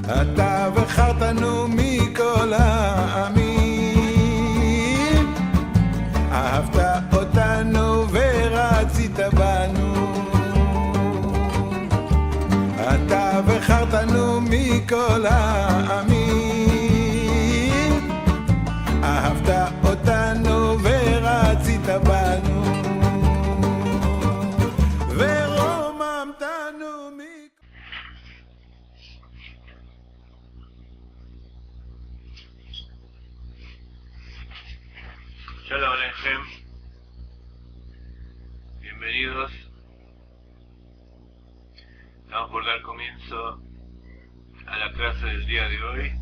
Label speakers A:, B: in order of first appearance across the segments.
A: אתה בחרתנו מכל העמים, אהבת אותנו ורצית בנו. אתה בחרתנו מכל העמים, אהבת אותנו ורצית בנו, ורוממתנו מכל...
B: Shalom Aleichem, bienvenidos. Vamos por dar comienzo a la clase del día de hoy.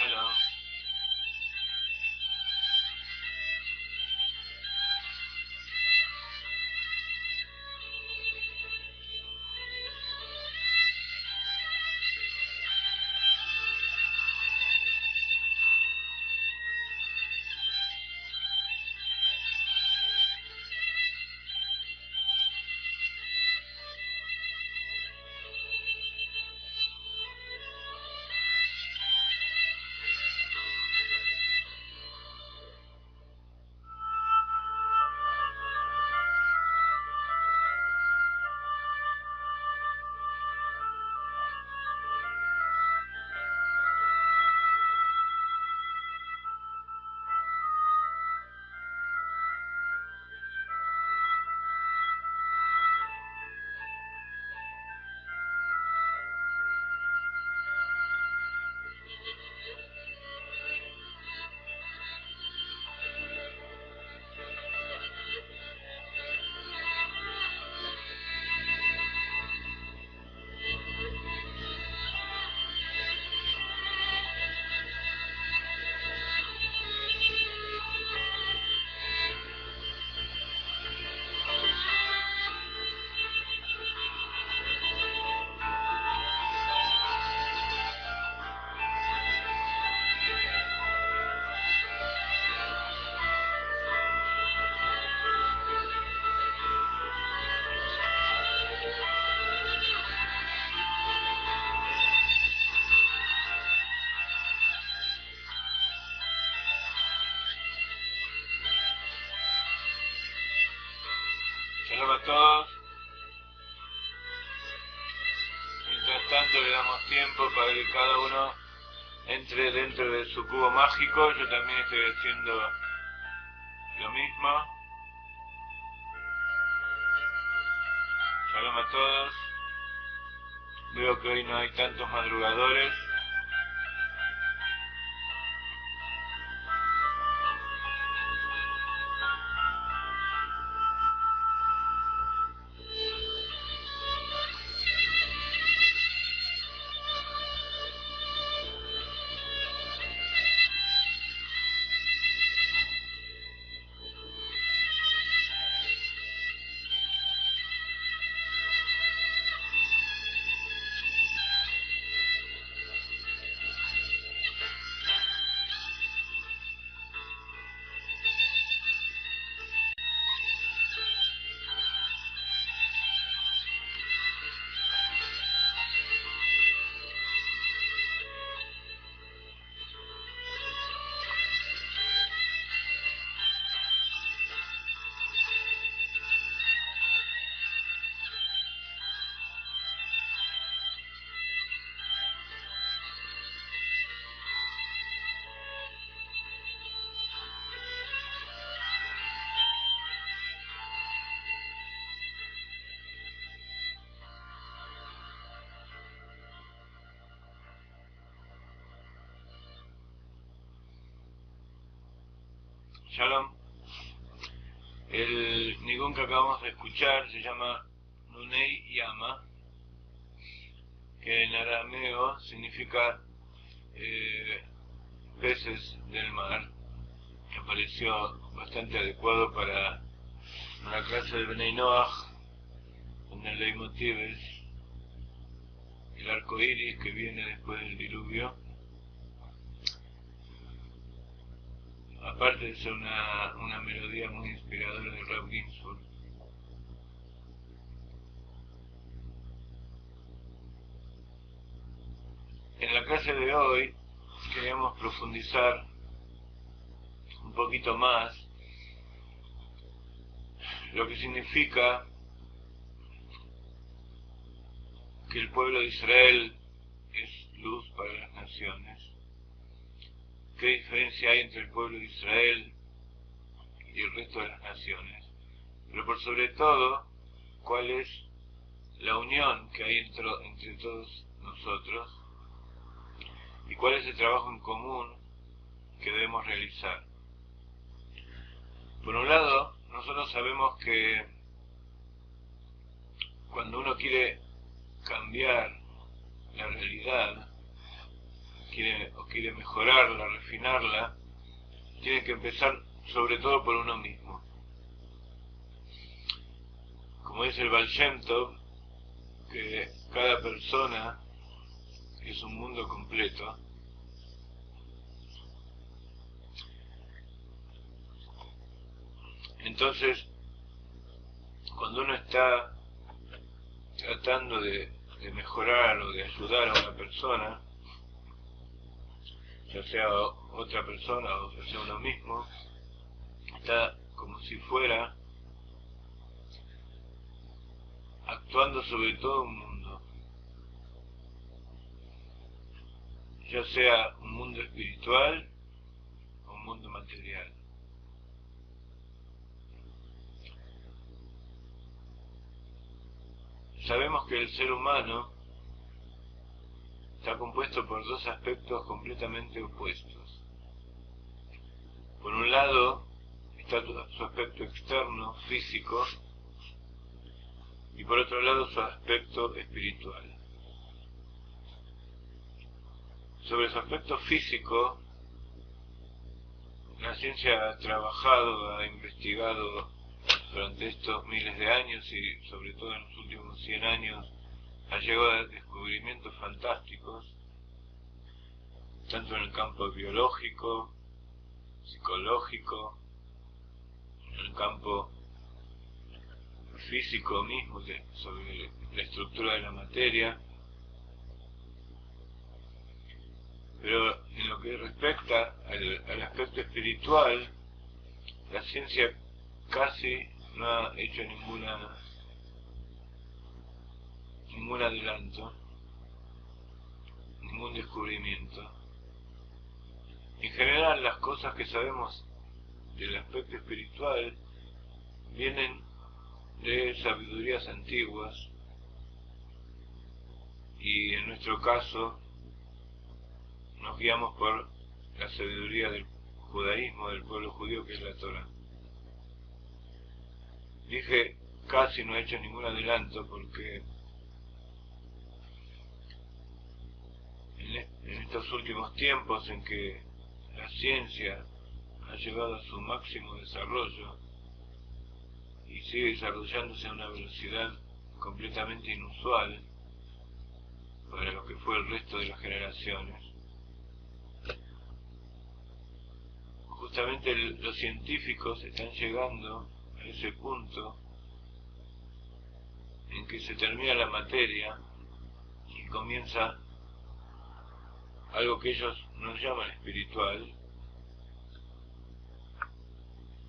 B: Shalom. Shalom a todos. Mientras tanto le damos tiempo para que cada uno entre dentro de su cubo mágico. Yo también estoy haciendo lo mismo. Shalom a todos. Veo que hoy no hay tantos madrugadores. Shalom. El Nigún que acabamos de escuchar se llama Nunei Yama, que en arameo significa peces del mar. Me pareció bastante adecuado para una clase de Bnei Noach, donde el leitmotiv es el arco iris que viene después del diluvio. Aparte de ser una melodía muy inspiradora de Rav Ginsburg. En la clase de hoy queríamos profundizar un poquito más lo que significa que el pueblo de Israel es luz para las naciones. ¿Qué diferencia hay entre el pueblo de Israel y el resto de las naciones? Pero por sobre todo, ¿cuál es la unión que hay entre todos nosotros? ¿Y cuál es el trabajo en común que debemos realizar? Por un lado, nosotros sabemos que cuando uno quiere cambiar la realidad, quiere mejorarla, refinarla, tiene que empezar sobre todo por uno mismo. Como dice el Baal Shem Tov, que cada persona es un mundo completo. Entonces, cuando uno está tratando de mejorar o de ayudar a una persona, ya sea otra persona o ya sea uno mismo, está como si fuera actuando sobre todo un mundo, ya sea un mundo espiritual o un mundo material. Sabemos que el ser humano está compuesto por dos aspectos completamente opuestos. Por un lado está su aspecto externo, físico, y por otro lado su aspecto espiritual. Sobre su aspecto físico, la ciencia ha trabajado, ha investigado durante estos miles de años y sobre todo en los últimos 100 años ha llegado a descubrimientos fantásticos, tanto en el campo biológico, psicológico, en el campo físico mismo, sobre la estructura de la materia. Pero en lo que respecta al aspecto espiritual, la ciencia casi no ha hecho ningún adelanto, ningún descubrimiento. En general, las cosas que sabemos del aspecto espiritual vienen de sabidurías antiguas, y en nuestro caso nos guiamos por la sabiduría del judaísmo, del pueblo judío, que es la Torá. Dije casi no ha hecho ningún adelanto porque en estos últimos tiempos en que la ciencia ha llegado a su máximo desarrollo y sigue desarrollándose a una velocidad completamente inusual para lo que fue el resto de las generaciones, justamente los científicos están llegando a ese punto en que se termina la materia y comienza algo que ellos no llaman espiritual,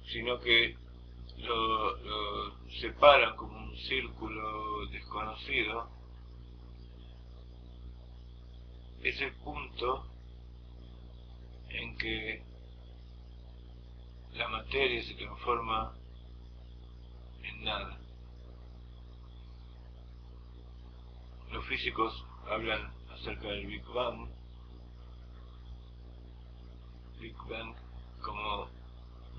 B: sino que lo separan como un círculo desconocido. Es el punto en que la materia se transforma en nada. Los físicos hablan acerca del Big Bang como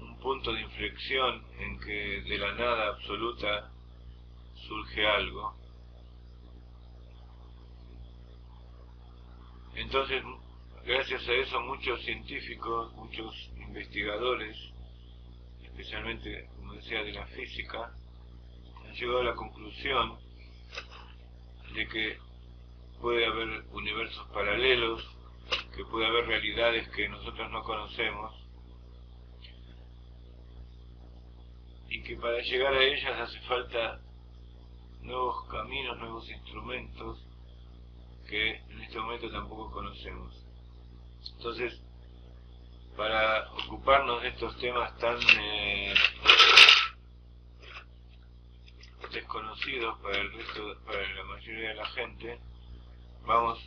B: un punto de inflexión en que de la nada absoluta surge algo. Entonces, gracias a eso, muchos científicos, muchos investigadores, especialmente, como decía, de la física, han llegado a la conclusión de que puede haber universos paralelos, que puede haber realidades que nosotros no conocemos, y que para llegar a ellas hace falta nuevos caminos, nuevos instrumentos que en este momento tampoco conocemos. Entonces, para ocuparnos de estos temas tan desconocidos para la mayoría de la gente, vamos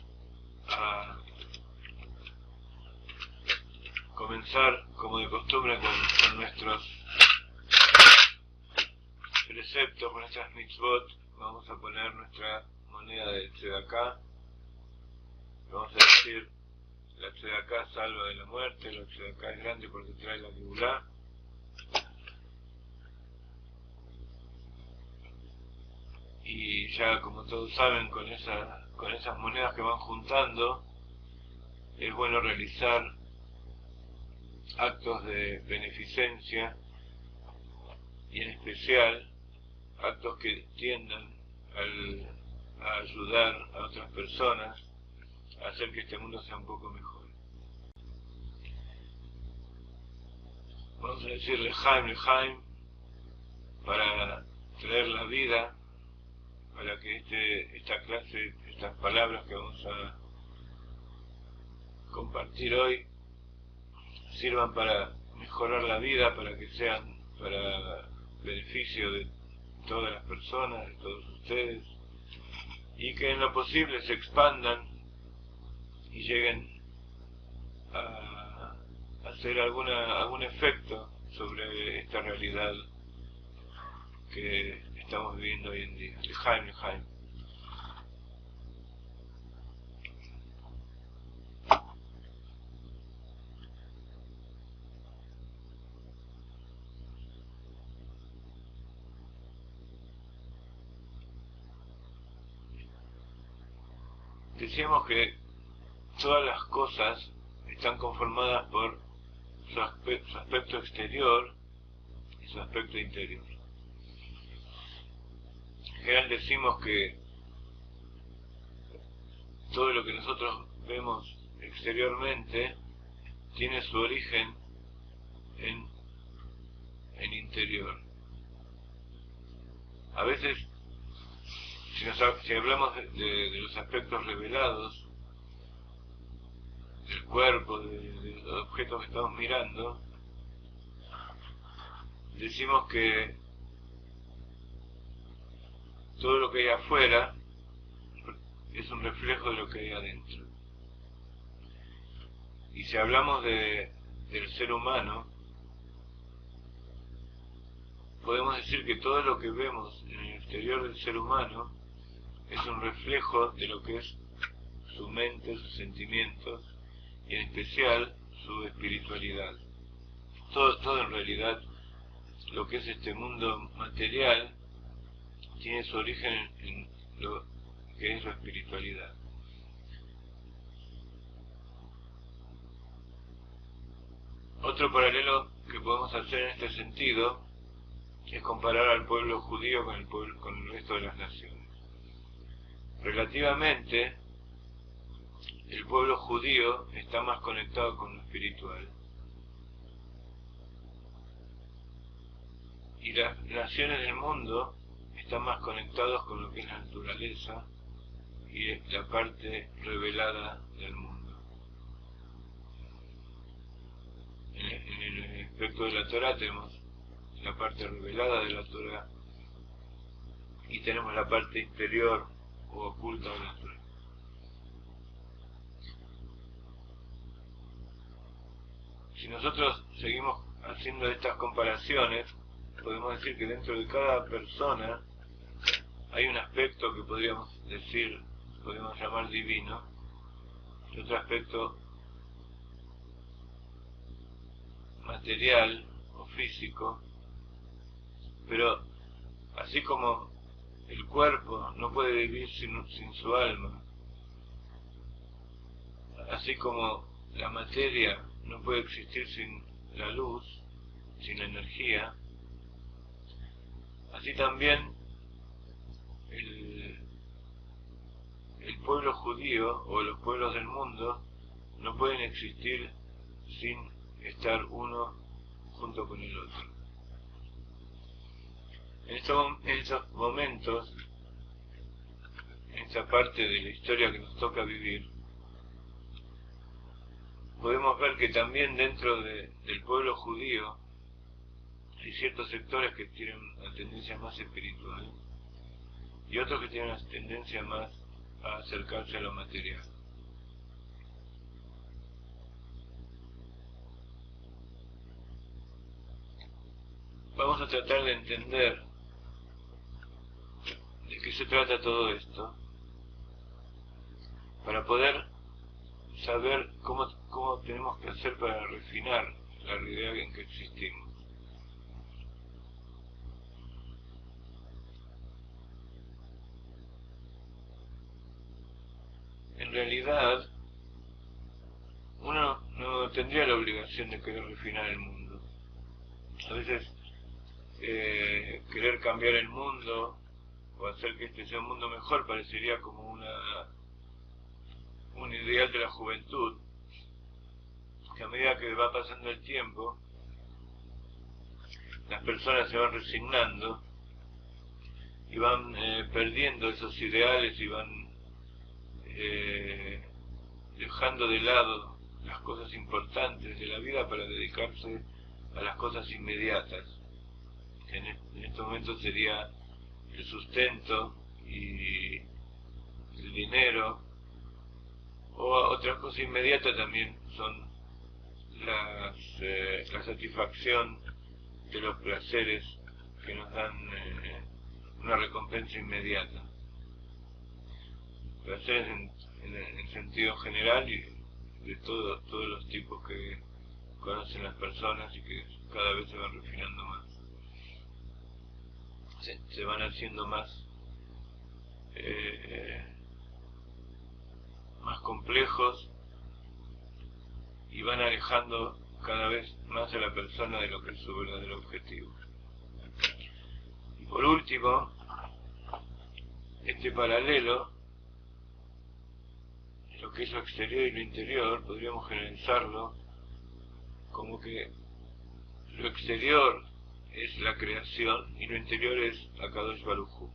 B: a comenzar, como de costumbre, con nuestros preceptos, con nuestras mitzvot. Vamos a poner nuestra moneda de tzedaká. Vamos a decir: la tzedaká salva de la muerte, la tzedaká es grande porque trae la geulá. Y ya, como todos saben, con esas monedas que van juntando, es bueno realizar actos de beneficencia, y en especial actos que tiendan a ayudar a otras personas, a hacer que este mundo sea un poco mejor. Vamos a decir Lejaim, para traer la vida, para que esta clase, estas palabras que vamos a compartir hoy, sirvan para mejorar la vida, para que sean para beneficio de todas las personas, de todos ustedes, y que en lo posible se expandan y lleguen a hacer algún efecto sobre esta realidad que estamos viviendo hoy en día. Lejaim. Decíamos que todas las cosas están conformadas por su aspecto exterior y su aspecto interior. En general decimos que todo lo que nosotros vemos exteriormente tiene su origen en interior. A veces, si hablamos de los aspectos revelados del cuerpo, de los objetos que estamos mirando, decimos que todo lo que hay afuera es un reflejo de lo que hay adentro. Y si hablamos del ser humano, podemos decir que todo lo que vemos en el exterior del ser humano es un reflejo de lo que es su mente, sus sentimientos, y en especial su espiritualidad. Todo en realidad, lo que es este mundo material, tiene su origen en lo que es la espiritualidad. Otro paralelo que podemos hacer en este sentido es comparar al pueblo judío con el resto de las naciones. Relativamente, el pueblo judío está más conectado con lo espiritual, y las naciones del mundo están más conectados con lo que es la naturaleza y la parte revelada del mundo. En el aspecto de la Torá tenemos la parte revelada de la Torá y tenemos la parte interior o oculta de la Torá. Si nosotros seguimos haciendo estas comparaciones, podemos decir que dentro de cada persona hay un aspecto que podríamos llamar divino, y otro aspecto material o físico, pero así como el cuerpo no puede vivir sin su alma, así como la materia no puede existir sin la luz, sin la energía, así también el pueblo judío o los pueblos del mundo no pueden existir sin estar uno junto con el otro. En estos momentos, en esta parte de la historia que nos toca vivir, podemos ver que también dentro del pueblo judío hay ciertos sectores que tienen una tendencia más espiritual y otros que tienen una tendencia más a acercarse a lo material. Vamos a tratar de entender de qué se trata todo esto para poder saber cómo tenemos que hacer para refinar la realidad en que existimos. En realidad, uno no tendría la obligación de querer refinar el mundo. A veces querer cambiar el mundo o hacer que este sea un mundo mejor parecería como un ideal de la juventud, que a medida que va pasando el tiempo las personas se van resignando y van perdiendo esos ideales y van dejando de lado las cosas importantes de la vida para dedicarse a las cosas inmediatas, que en estos momentos sería el sustento y el dinero, o otra cosa inmediata también son la satisfacción de los placeres que nos dan una recompensa inmediata. Placeres en sentido general y de todos los tipos que conocen las personas y que cada vez se van refinando más. Se van haciendo más complejos y van alejando cada vez más a la persona de lo que es su verdadero objetivo. Y por último, este paralelo, lo que es lo exterior y lo interior, podríamos generalizarlo como que lo exterior es la creación y lo interior es Akadosh Baruj Hu.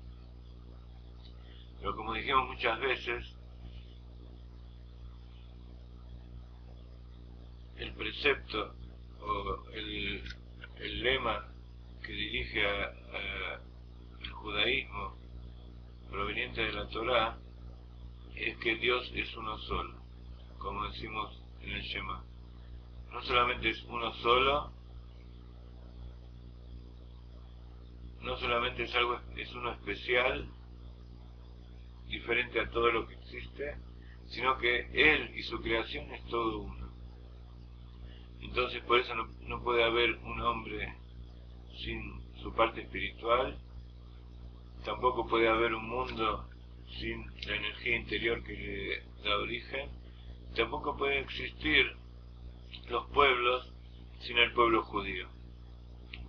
B: Pero como dijimos muchas veces, el precepto o el lema que dirige al judaísmo proveniente de la Torá es que Dios es uno solo, como decimos en el Shema. No solamente es uno solo, no solamente es uno especial, diferente a todo lo que existe, sino que Él y su creación es todo uno. Entonces por eso no puede haber un hombre sin su parte espiritual, tampoco puede haber un mundo sin la energía interior que le da origen, tampoco pueden existir los pueblos sin el pueblo judío.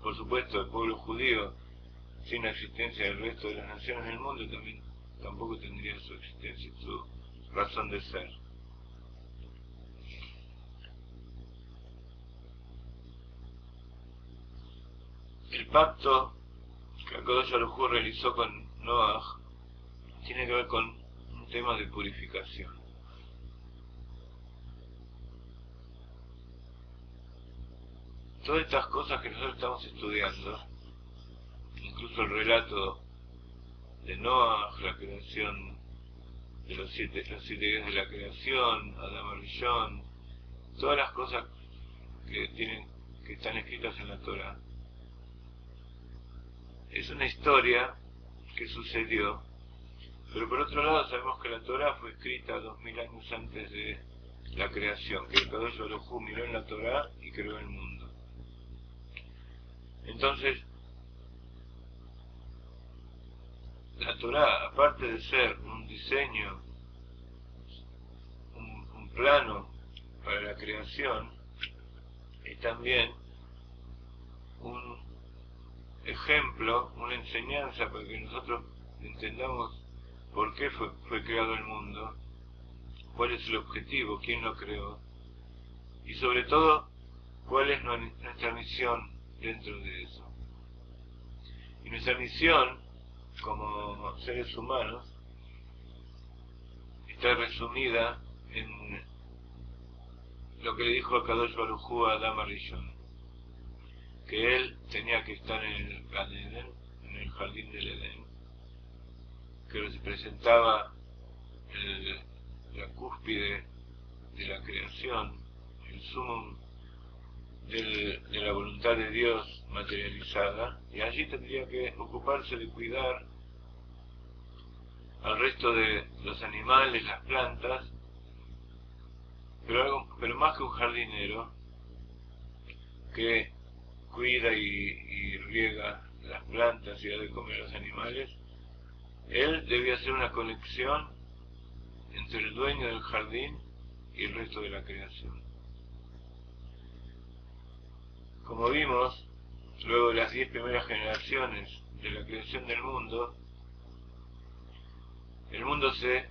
B: Por supuesto, el pueblo judío sin la existencia del resto de las naciones del mundo tampoco tendría su existencia, su razón de ser. El pacto que Akadosh Baruj Hu realizó con Noaj tiene que ver con un tema de purificación. Todas estas cosas que nosotros estamos estudiando, incluso el relato de Noaj, la creación de los siete días de la creación, Adam Arishon, todas las cosas que están escritas en la Torá, es una historia que sucedió, pero por otro lado sabemos que la Torá fue escrita 2000 años antes de la creación, que el Akadosh Baruj Hu miró en la Torá y creó el mundo. Entonces, la Torá, aparte de ser un diseño, un plano para la creación, es también un ejemplo, una enseñanza para que nosotros entendamos por qué fue creado el mundo, cuál es el objetivo, quién lo creó, y sobre todo, cuál es nuestra misión dentro de eso. Y nuestra misión, como seres humanos, está resumida en lo que le dijo a Kadosh Baruj Hu a Adam Arishon, que él tenía que estar en el Gan Eden, en el jardín del Edén, que representaba la cúspide de la creación, el sumum de la voluntad de Dios materializada, y allí tendría que ocuparse de cuidar al resto de los animales, las plantas, pero más que un jardinero que cuida y riega las plantas y da de comer a los animales, él debía hacer una conexión entre el dueño del jardín y el resto de la creación. Como vimos, luego de las 10 primeras generaciones de la creación del mundo, el mundo se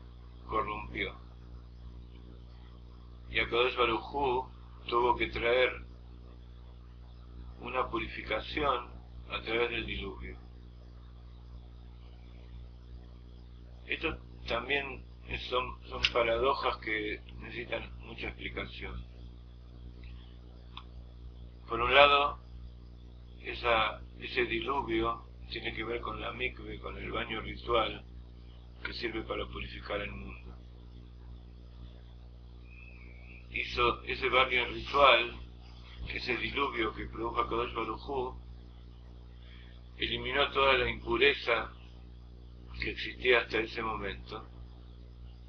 B: corrompió. Y Akadosh Baruj Hu tuvo que traer una purificación a través del diluvio. Esto también son paradojas que necesitan mucha explicación. Por un lado, ese diluvio tiene que ver con la mikve, con el baño ritual que sirve para purificar el mundo. Hizo ese baño ritual, ese diluvio que produjo Akadosh Baruj Hu, eliminó toda la impureza que existía hasta ese momento,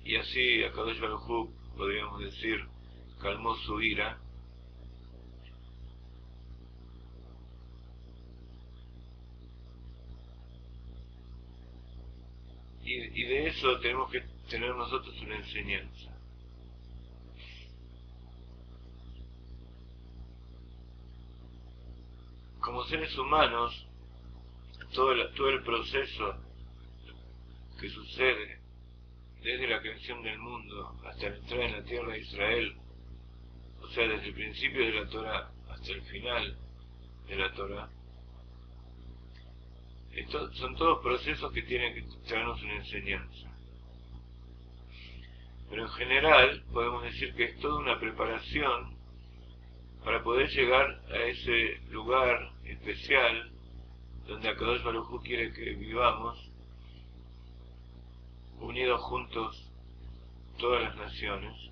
B: y así Akadosh Baruj Hu, podríamos decir, calmó su ira, y de eso tenemos que tener nosotros una enseñanza. Como seres humanos, todo el proceso que sucede desde la creación del mundo hasta la entrada en la tierra de Israel, o sea, desde el principio de la Torá hasta el final de la Torá, son todos procesos que tienen que traernos una enseñanza. Pero en general podemos decir que es toda una preparación para poder llegar a ese lugar especial donde Akadosh Baruj Hu quiere que vivamos, unidos juntos todas las naciones,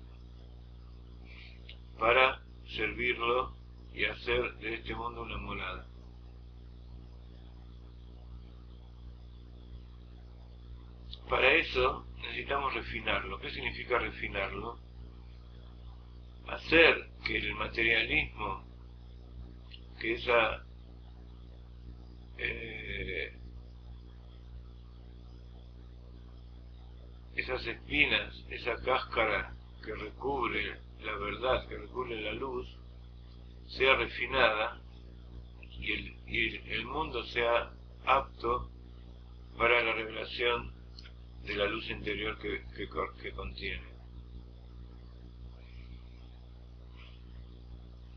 B: para servirlo y hacer de este mundo una morada. Para eso necesitamos refinarlo. ¿Qué significa refinarlo? Hacer que el materialismo, que esas espinas, esa cáscara que recubre la verdad, que recubre la luz, sea refinada y el mundo sea apto para la revelación de la luz interior que contiene.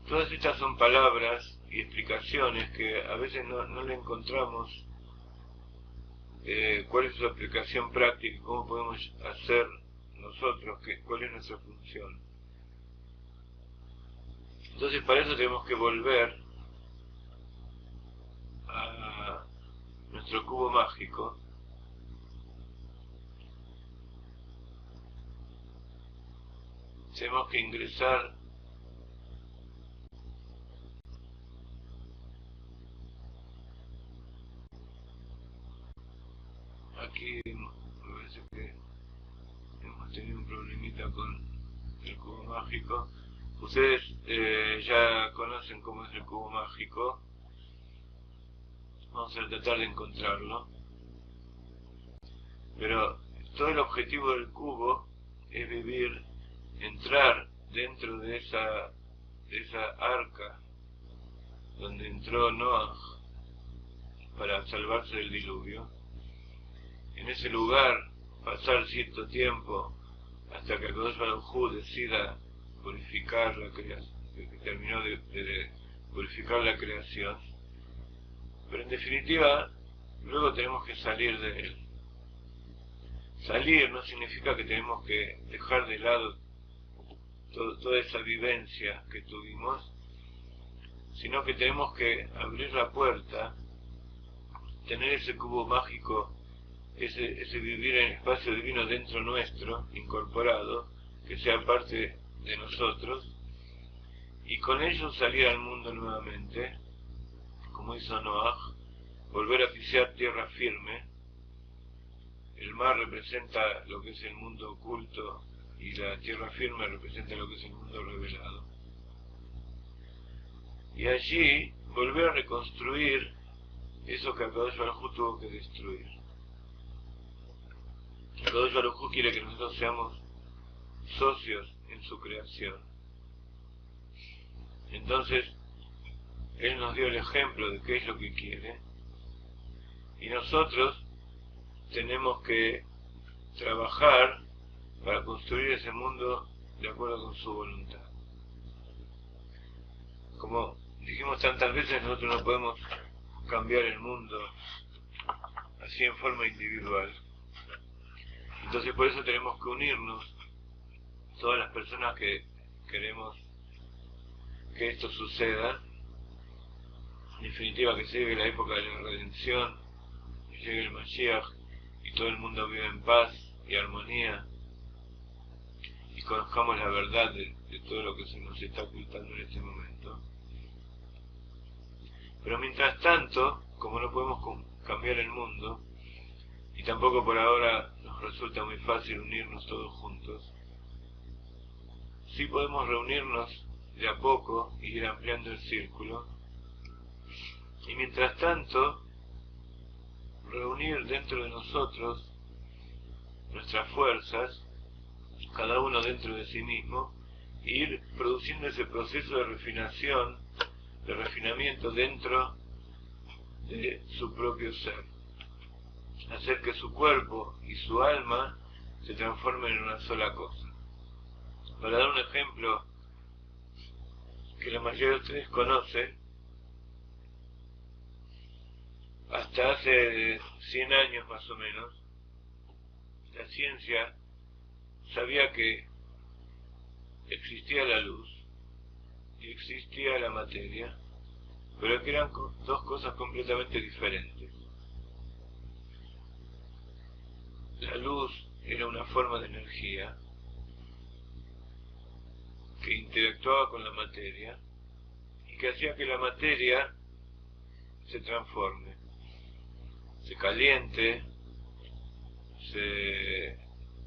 B: Todas estas son palabras y explicaciones que a veces no le encontramos cuál es su aplicación práctica, cómo podemos hacer nosotros, cuál es nuestra función. Entonces para eso tenemos que volver a nuestro cubo mágico, tenemos que ingresar aquí. Me parece que hemos tenido un problemita con el cubo mágico. Ustedes ya conocen cómo es el cubo mágico. vamos a tratar de encontrarlo. Pero todo el objetivo del cubo es vivir, entrar dentro de esa arca donde entró Noah para salvarse del diluvio. En ese lugar pasar cierto tiempo hasta que Akadosh Baruj Hu decida purificar la creación, que terminó de purificar la creación. Pero en definitiva, luego tenemos que salir de él. Salir no significa que tenemos que dejar de lado toda esa vivencia que tuvimos, sino que tenemos que abrir la puerta, tener ese cubo mágico, ese vivir en el espacio divino dentro nuestro, incorporado, que sea parte de nosotros, y con ello salir al mundo nuevamente, como hizo Noah, volver a pisar tierra firme. El mar representa lo que es el mundo oculto y la tierra firme representa lo que es el mundo revelado. Y allí volver a reconstruir eso que Akadosh Baruj Hu tuvo que destruir. Akadosh Baruj Hu quiere que nosotros seamos socios en su creación. Entonces, Él nos dio el ejemplo de qué es lo que quiere, y nosotros tenemos que trabajar para construir ese mundo de acuerdo con su voluntad. Como dijimos tantas veces, nosotros no podemos cambiar el mundo así en forma individual. Entonces por eso tenemos que unirnos, todas las personas que queremos que esto suceda, en definitiva que llegue la época de la redención, que llegue el Mashiach y todo el mundo viva en paz y armonía, y conozcamos la verdad de todo lo que se nos está ocultando en este momento. Pero mientras tanto, como no podemos cambiar el mundo, y tampoco por ahora nos resulta muy fácil unirnos todos juntos, sí podemos reunirnos de a poco y ir ampliando el círculo, y mientras tanto reunir dentro de nosotros nuestras fuerzas, cada uno dentro de sí mismo, e ir produciendo ese proceso de refinación, de refinamiento dentro de su propio ser, hacer que su cuerpo y su alma se transformen en una sola cosa. Para dar un ejemplo que la mayoría de ustedes conoce, hasta hace 100 años más o menos, la ciencia sabía que existía la luz y existía la materia, pero que eran dos cosas completamente diferentes. La luz era una forma de energía que interactuaba con la materia y que hacía que la materia se transforme, se caliente, se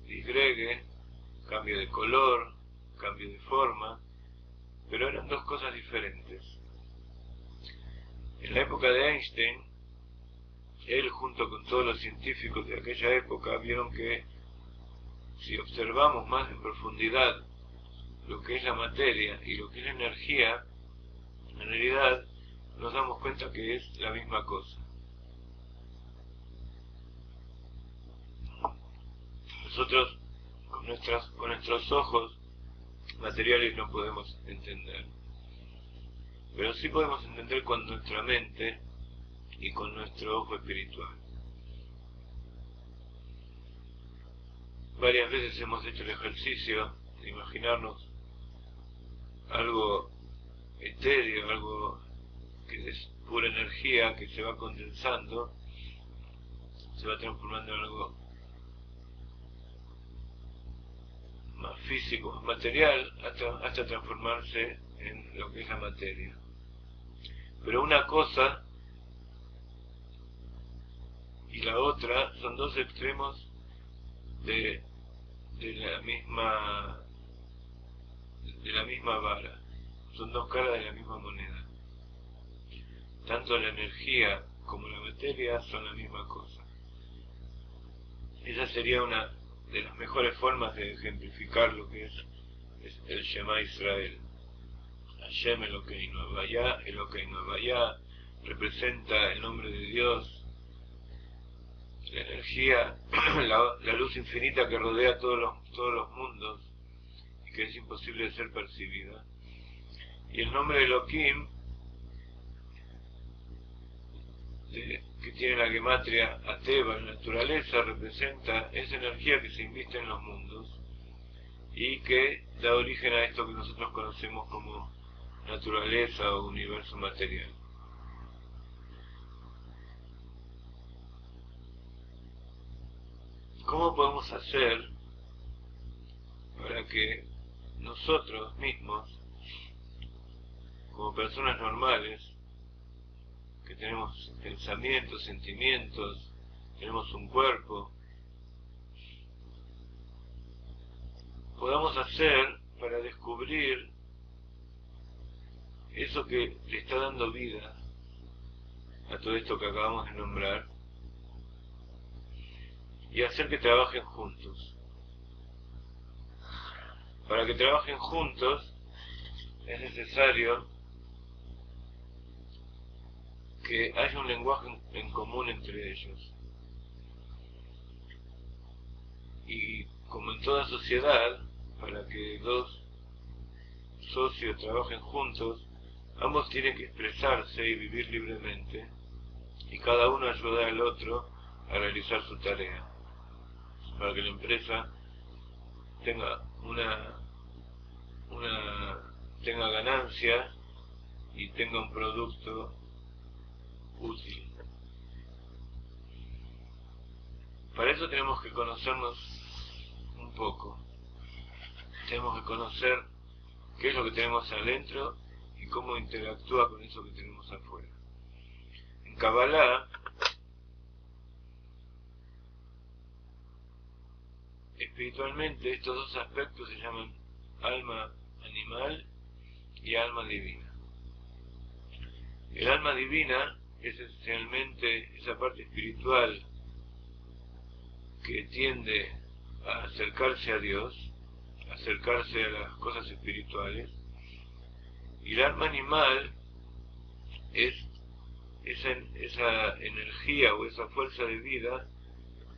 B: disgregue, cambie de color, cambie de forma, pero eran dos cosas diferentes. En la época de Einstein, él junto con todos los científicos de aquella época vieron que si observamos más en profundidad lo que es la materia y lo que es la energía, en realidad nos damos cuenta que es la misma cosa. Nosotros con nuestros ojos materiales no podemos entender, pero sí podemos entender con nuestra mente y con nuestro ojo espiritual. Varias veces hemos hecho el ejercicio de imaginarnos algo etéreo, algo que es pura energía que se va condensando, se va transformando en algo más físico, más material, hasta transformarse en lo que es la materia. Pero una cosa y la otra son dos extremos de la misma vara, son dos caras de la misma moneda. Tanto la energía como la materia son la misma cosa. Esa sería una de las mejores formas de ejemplificar lo que es el Shema Israel. Hashem Elokeinu Havaya, Elokeinu Havaya, representa el nombre de Dios, la energía, la luz infinita que rodea todos los mundos y que es imposible de ser percibida. Y el nombre de Elohim, que tiene la gematria Ateva, en naturaleza, representa esa energía que se inviste en los mundos y que da origen a esto que nosotros conocemos como naturaleza o universo material. ¿Cómo podemos hacer para que nosotros mismos, como personas normales, que tenemos pensamientos, sentimientos, tenemos un cuerpo, podamos hacer para descubrir eso que le está dando vida a todo esto que acabamos de nombrar y hacer que trabajen juntos? Para que trabajen juntos es necesario que haya un lenguaje en común entre ellos. Y como en toda sociedad, para que dos socios trabajen juntos, ambos tienen que expresarse y vivir libremente, y cada uno ayudar al otro a realizar su tarea, para que la empresa tenga tenga ganancia y tenga un producto útil. Para eso tenemos que conocernos un poco. Tenemos que conocer qué es lo que tenemos adentro y cómo interactúa con eso que tenemos afuera. En Kabbalah, espiritualmente, estos dos aspectos se llaman alma animal y alma divina. El alma divina es esencialmente esa parte espiritual que tiende a acercarse a Dios, a acercarse a las cosas espirituales, y el alma animal es esa energía o esa fuerza de vida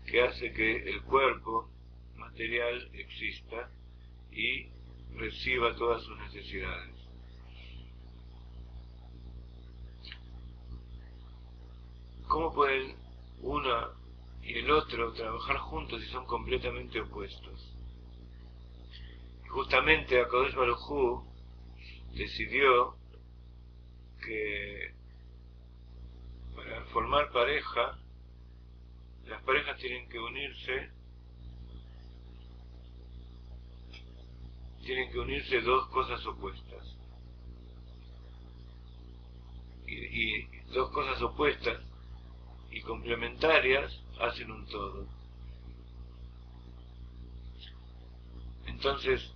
B: que hace que el cuerpo material exista y reciba todas sus necesidades. ¿Cómo pueden uno y el otro trabajar juntos si son completamente opuestos? Justamente HaKadosh Baruj Hu decidió que para formar pareja, las parejas tienen que unirse dos cosas opuestas. Y dos cosas opuestas y complementarias hacen un todo. Entonces,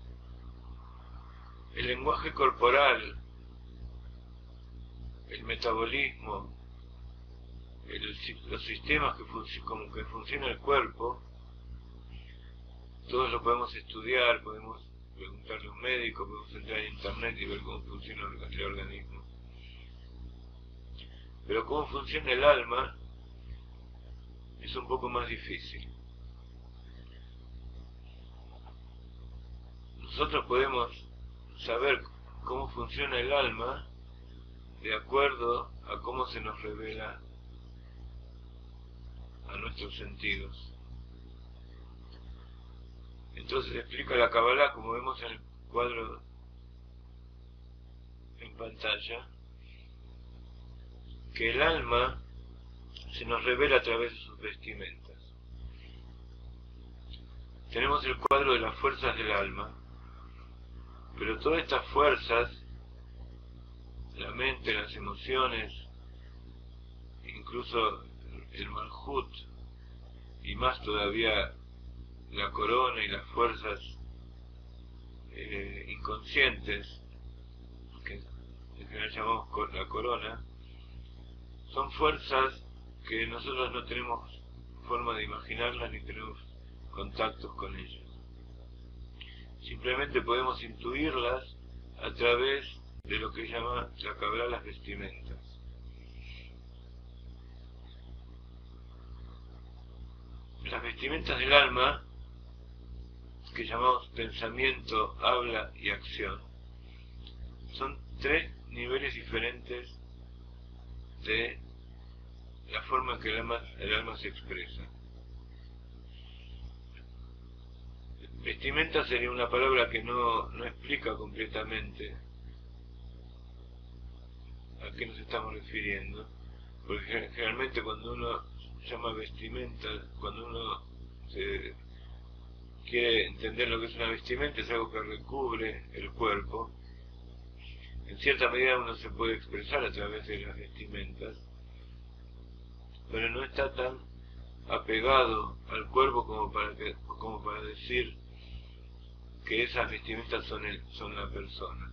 B: el lenguaje corporal, el metabolismo, los sistemas como que funciona el cuerpo, todos lo podemos estudiar, podemos preguntarle a un médico, podemos entrar en internet y ver cómo funciona el organismo. Pero cómo funciona el alma es un poco más difícil. Nosotros podemos saber cómo funciona el alma de acuerdo a cómo se nos revela a nuestros sentidos. Entonces explica la Kabbalah, como vemos en el cuadro en pantalla, que el alma se nos revela a través de sus vestimentas. Tenemos el cuadro de las fuerzas del alma, pero todas estas fuerzas, la mente, las emociones, incluso el Malhut, y más todavía la corona y las fuerzas inconscientes, que en general llamamos la corona, son fuerzas que nosotros no tenemos forma de imaginarlas ni tenemos contactos con ellas. Simplemente podemos intuirlas a través de lo que llama la Kabbalah las vestimentas. Las vestimentas del alma, que llamamos pensamiento, habla y acción, son tres niveles diferentes de la forma en que el alma se expresa. Vestimenta sería una palabra que no explica completamente a qué nos estamos refiriendo, porque generalmente cuando uno llama vestimenta, cuando uno quiere entender lo que es una vestimenta, es algo que recubre el cuerpo. En cierta medida uno se puede expresar a través de las vestimentas, pero no está tan apegado al cuerpo como para decir que esas vestimentas son la persona.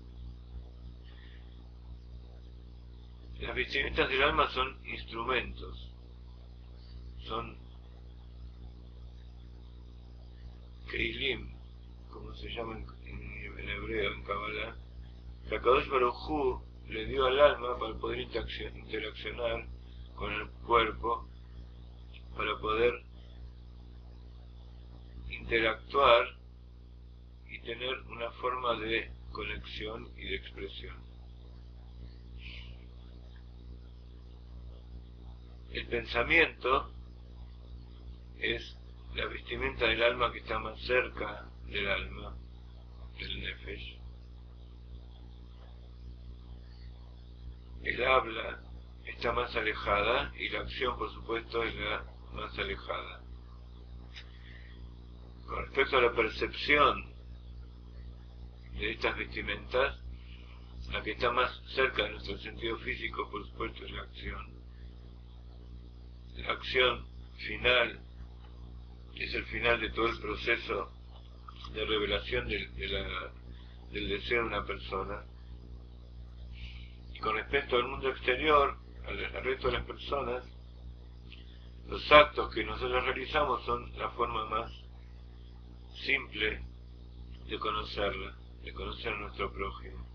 B: Las vestimentas del alma son instrumentos, son keilim, como se llama en hebreo, en Kabbalah, que Akadosh Baruj Hu le dio al alma para poder interaccionar con el cuerpo, para poder interactuar y tener una forma de conexión y de expresión. El pensamiento es la vestimenta del alma que está más cerca del alma, del nefesh. El habla está más alejada y la acción, por supuesto, es la más alejada. Con respecto a la percepción de estas vestimentas, la que está más cerca de nuestro sentido físico, por supuesto, es la acción. La acción final es el final de todo el proceso de revelación del deseo de una persona. Y con respecto al mundo exterior, al resto de las personas, los actos que nosotros realizamos son la forma más simple de conocerla, de conocer a nuestro prójimo.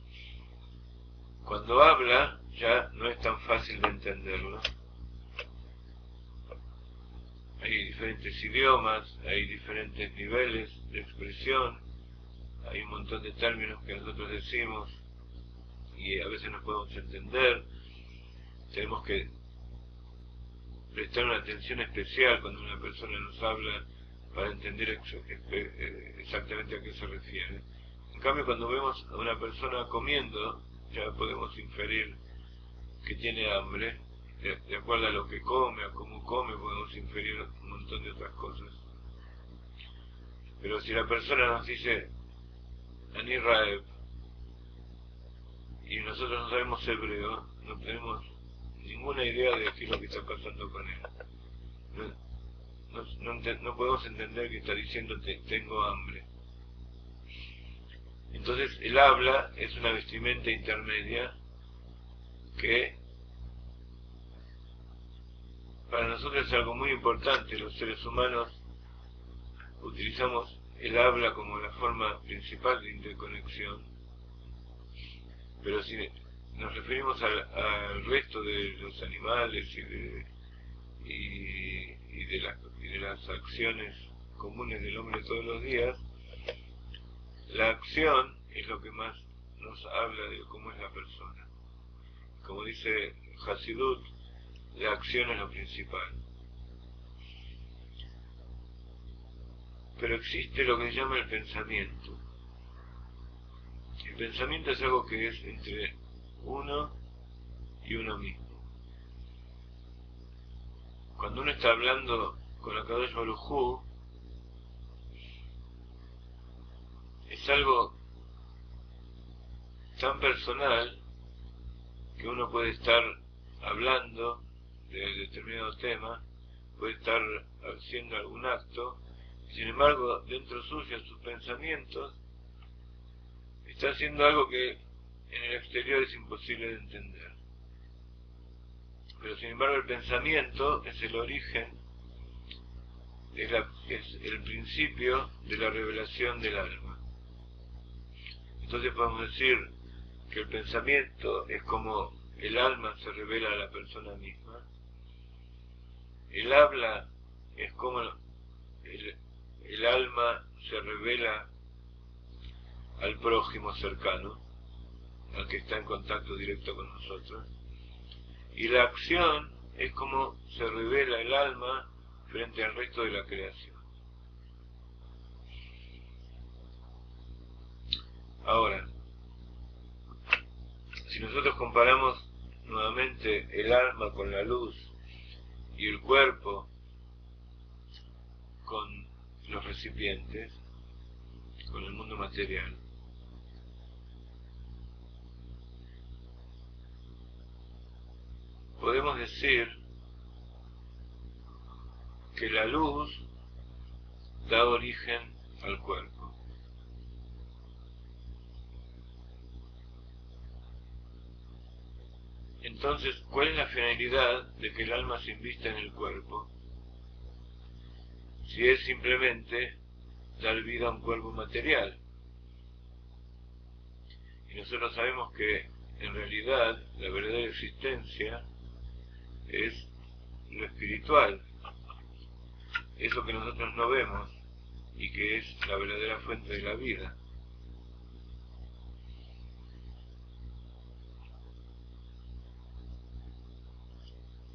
B: Cuando habla, ya no es tan fácil de entenderlo. Hay diferentes idiomas, hay diferentes niveles de expresión, hay un montón de términos que nosotros decimos y a veces no podemos entender. Tenemos que prestar una atención especial cuando una persona nos habla para entender exactamente a qué se refiere. En cambio, cuando vemos a una persona comiendo, ya podemos inferir que tiene hambre. De acuerdo a lo que come, a cómo come, podemos inferir un montón de otras cosas. Pero si la persona nos dice Ani Raev y nosotros no sabemos hebreo, no tenemos ninguna idea de qué es lo que está pasando con él. No podemos entender que está diciendo tengo hambre. Entonces el habla es una vestimenta intermedia que para nosotros es algo muy importante. Los seres humanos utilizamos el habla como la forma principal de interconexión, pero si nos referimos al resto de los animales y de las acciones comunes del hombre todos los días, la acción es lo que más nos habla de cómo es la persona. Como dice Hasidut, la acción es lo principal. Pero existe lo que se llama el pensamiento. El pensamiento es algo que es entre uno y uno mismo. Cuando uno está hablando con Akadosh Baruj Hu, es algo tan personal que uno puede estar hablando de determinado tema, puede estar haciendo algún acto, sin embargo, dentro suyo, sus pensamientos, está haciendo algo que en el exterior es imposible de entender. pero sin embargo el pensamiento es el origen, es el principio de la revelación del alma. Entonces podemos decir que el pensamiento es como el alma se revela a la persona misma, el habla es como el alma se revela al prójimo cercano, al que está en contacto directo con nosotros, y la acción es como se revela el alma frente al resto de la creación. Ahora, si nosotros comparamos nuevamente el alma con la luz y el cuerpo con los recipientes, con el mundo material, podemos decir que la luz da origen al cuerpo. Entonces, ¿cuál es la finalidad de que el alma se invista en el cuerpo? Si es simplemente dar vida a un cuerpo material. Y nosotros sabemos que en realidad la verdadera existencia es lo espiritual, eso que nosotros no vemos y que es la verdadera fuente de la vida.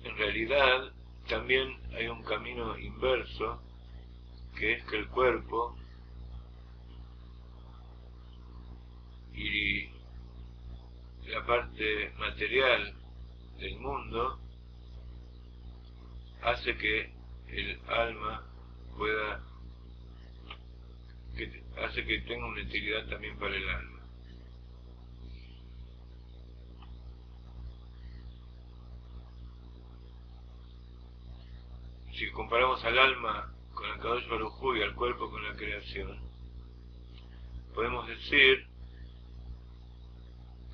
B: En realidad también hay un camino inverso, que es que el cuerpo y la parte material del mundo hace que el alma hace que tenga una utilidad también para el alma. Si comparamos al alma con el Kadosh Baruj Hu y al cuerpo con la creación, podemos decir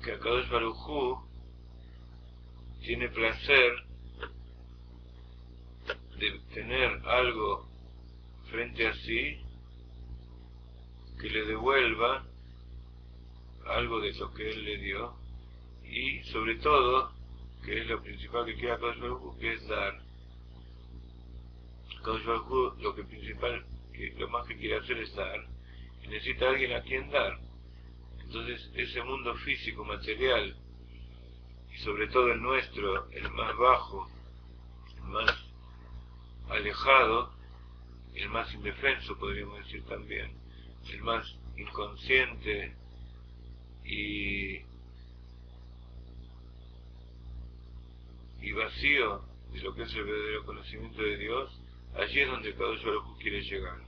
B: que el Kadosh Baruj Hu tiene placer de tener algo frente a sí que le devuelva algo de lo que él le dio, y sobre todo, que es lo principal que quiere Kadosh Baruj Hu, que es dar. Kadosh Baruj Hu lo más que quiere hacer es dar, y necesita a alguien a quien dar. Entonces ese mundo físico, material, y sobre todo el nuestro, el más bajo, el más alejado, el más indefenso, podríamos decir también, el más inconsciente y vacío de lo que es el verdadero conocimiento de Dios, allí es donde Kadosh Baruj Hu quiere llegar.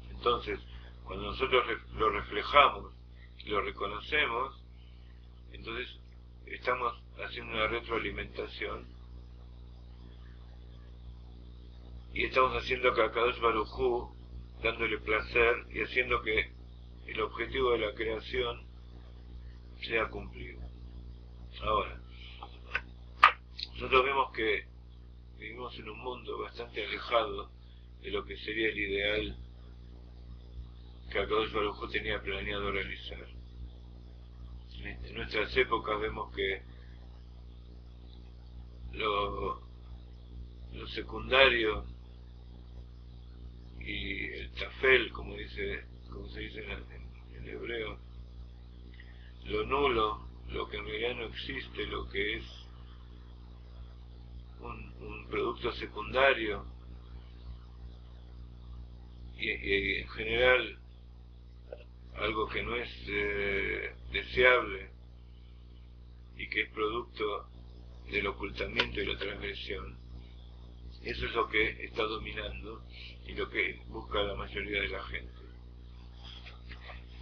B: Entonces, cuando nosotros lo reflejamos y lo reconocemos, entonces estamos haciendo una retroalimentación y estamos haciendo que a Kadosh Baruj Hu, dándole placer y haciendo que el objetivo de la creación sea cumplido. Ahora, nosotros vemos que vivimos en un mundo bastante alejado de lo que sería el ideal que Kadosh Baruj Hu tenía planeado realizar. En nuestras épocas vemos que lo secundario y el tafel, como se dice en hebreo, lo nulo, lo que en realidad no existe, lo que es un producto secundario, y en general algo que no es deseable y que es producto del ocultamiento y la transgresión. Eso es lo que está dominando y lo que busca la mayoría de la gente.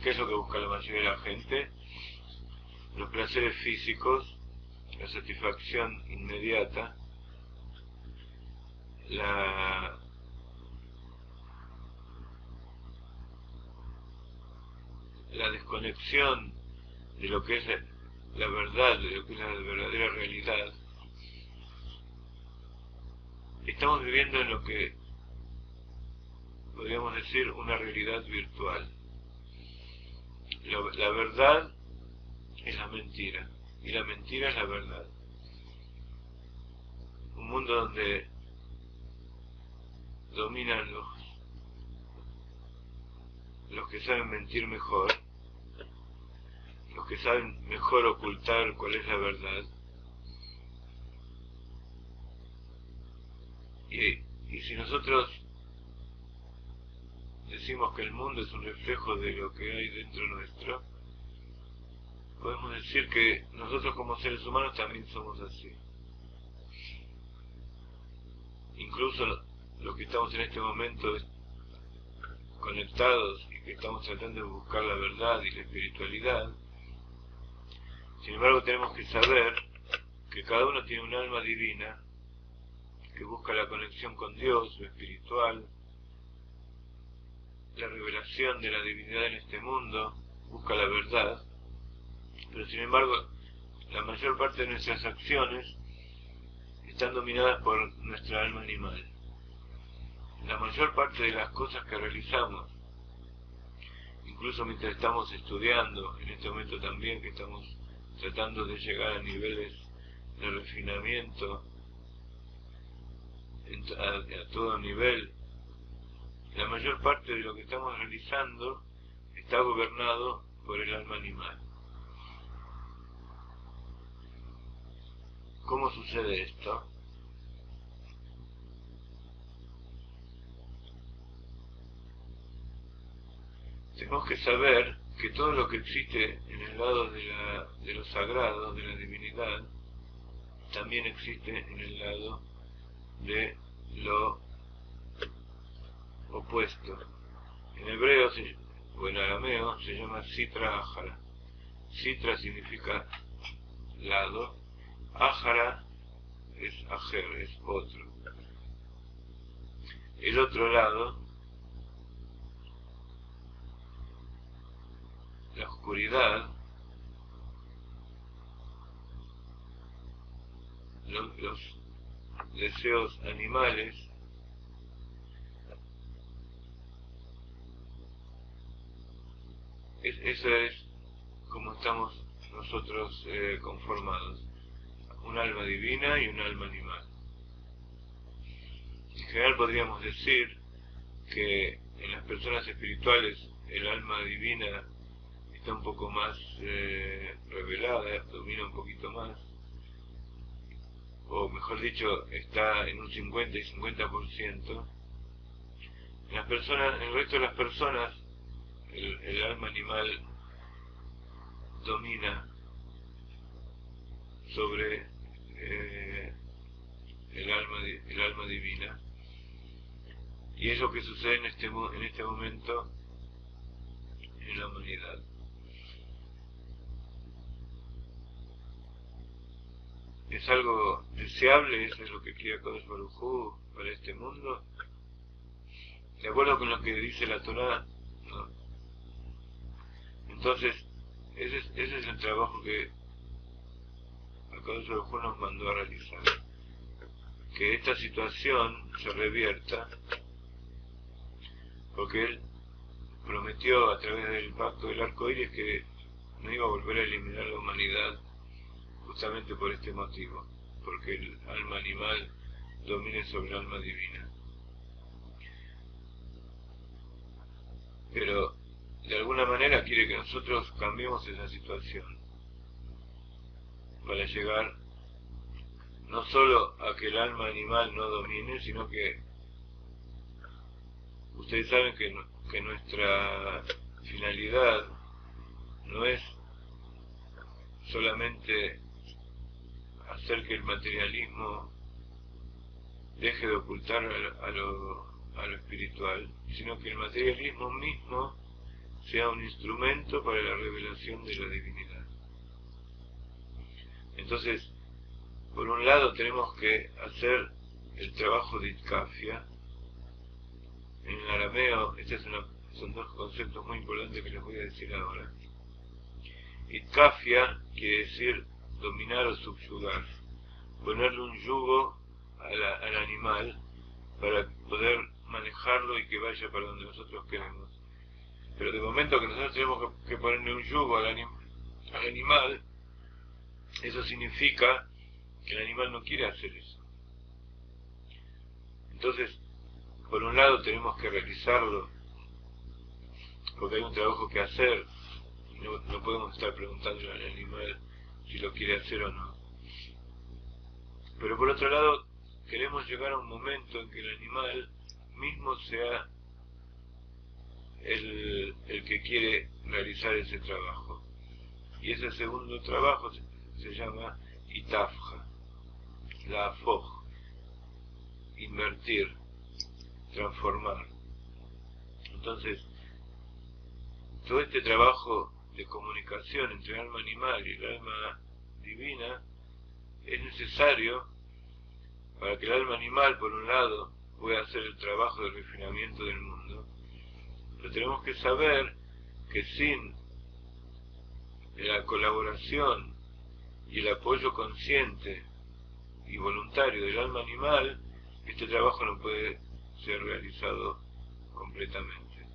B: ¿Qué es lo que busca la mayoría de la gente? Los placeres físicos, la satisfacción inmediata, la desconexión de lo que es la verdad, de lo que es la verdadera realidad, estamos viviendo en lo que podríamos decir una realidad virtual. La verdad es la mentira y la mentira es la verdad. Un mundo donde dominan los que saben mentir mejor, los que saben mejor ocultar cuál es la verdad. Y si nosotros decimos que el mundo es un reflejo de lo que hay dentro nuestro, podemos decir que nosotros como seres humanos también somos así. Incluso los que estamos en este momento conectados y que estamos tratando de buscar la verdad y la espiritualidad, sin embargo tenemos que saber que cada uno tiene un alma divina que busca la conexión con Dios, lo espiritual, la revelación de la divinidad en este mundo, busca la verdad, pero sin embargo la mayor parte de nuestras acciones están dominadas por nuestra alma animal. La mayor parte de las cosas que realizamos, incluso mientras estamos estudiando, en este momento también que estamos tratando de llegar a niveles de refinamiento a todo nivel, la mayor parte de lo que estamos realizando está gobernado por el alma animal. ¿Cómo sucede esto? Tenemos que saber que todo lo que existe en el lado de lo sagrado, de la divinidad, también existe en el lado de lo opuesto. En hebreo o en arameo se llama Sitra Ájara. Sitra significa lado, Ájara es ajer, es otro. El otro lado, la oscuridad, los deseos animales, eso es como estamos nosotros conformados, un alma divina y un alma animal. En general podríamos decir que en las personas espirituales el alma divina está un poco más revelada, domina un poquito más, o mejor dicho, está en un 50 y 50%. En el resto de las personas, el alma animal domina sobre el alma divina, y es lo que sucede en este momento en la humanidad. ¿Es algo deseable? ¿Eso es lo que quiere Akadosh Baruj Hu para este mundo? De acuerdo con lo que dice la Torá, ¿no? Entonces, ese es el trabajo que Akadosh Baruj Hu nos mandó a realizar. Que esta situación se revierta, porque Él prometió a través del pacto del arco iris que no iba a volver a eliminar la humanidad justamente por este motivo, porque el alma animal domine sobre el alma divina. Pero de alguna manera quiere que nosotros cambiemos esa situación para llegar no solo a que el alma animal no domine, sino que ustedes saben que nuestra finalidad no es solamente hacer que el materialismo deje de ocultar a lo espiritual, sino que el materialismo mismo sea un instrumento para la revelación de la divinidad. Entonces, por un lado tenemos que hacer el trabajo de Itkafia. En el arameo, son dos conceptos muy importantes que les voy a decir ahora. Itkafia quiere decir dominar o subyugar, ponerle un yugo al animal para poder manejarlo y que vaya para donde nosotros queremos. Pero de momento que nosotros tenemos que ponerle un yugo al animal, eso significa que el animal no quiere hacer eso. Entonces, por un lado tenemos que realizarlo, porque hay un trabajo que hacer, y no podemos estar preguntándole al animal si lo quiere hacer o no. Pero por otro lado, queremos llegar a un momento en que el animal mismo sea el que quiere realizar ese trabajo. Y ese segundo trabajo se llama itafja, la afoj, invertir, transformar. Entonces, todo este trabajo de comunicación entre el alma animal y el alma divina es necesario para que el alma animal, por un lado, pueda hacer el trabajo de refinamiento del mundo. Pero tenemos que saber que sin la colaboración y el apoyo consciente y voluntario del alma animal, este trabajo no puede ser realizado completamente.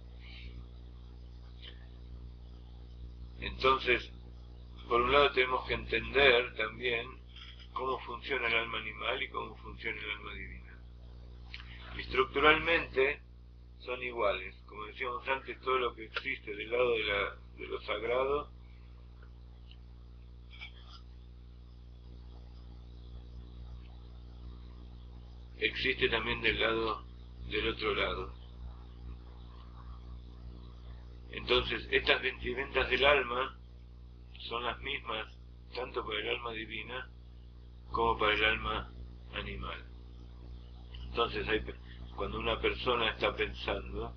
B: Entonces, por un lado tenemos que entender también cómo funciona el alma animal y cómo funciona el alma divina. Estructuralmente son iguales. Como decíamos antes, todo lo que existe del lado de lo sagrado existe también del otro lado. Entonces, estas vestimentas del alma son las mismas tanto para el alma divina como para el alma animal. Entonces, cuando una persona está pensando,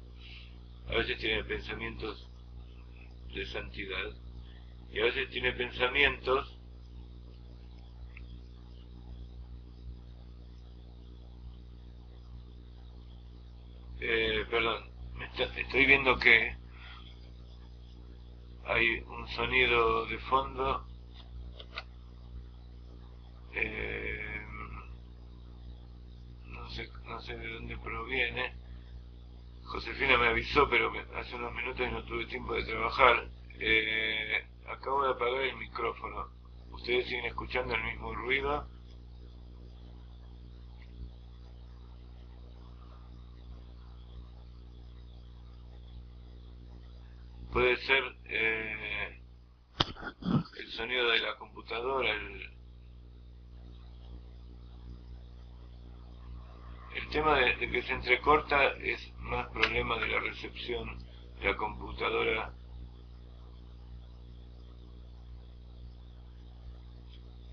B: a veces tiene pensamientos de santidad y a veces tiene pensamientos estoy viendo que hay un sonido de fondo. No sé de dónde proviene. Josefina me avisó, pero hace unos minutos no tuve tiempo de trabajar. Acabo de apagar el micrófono. ¿Ustedes siguen escuchando el mismo ruido? Puede ser el sonido de la computadora, el tema de que se entrecorta es más problema de la recepción de la computadora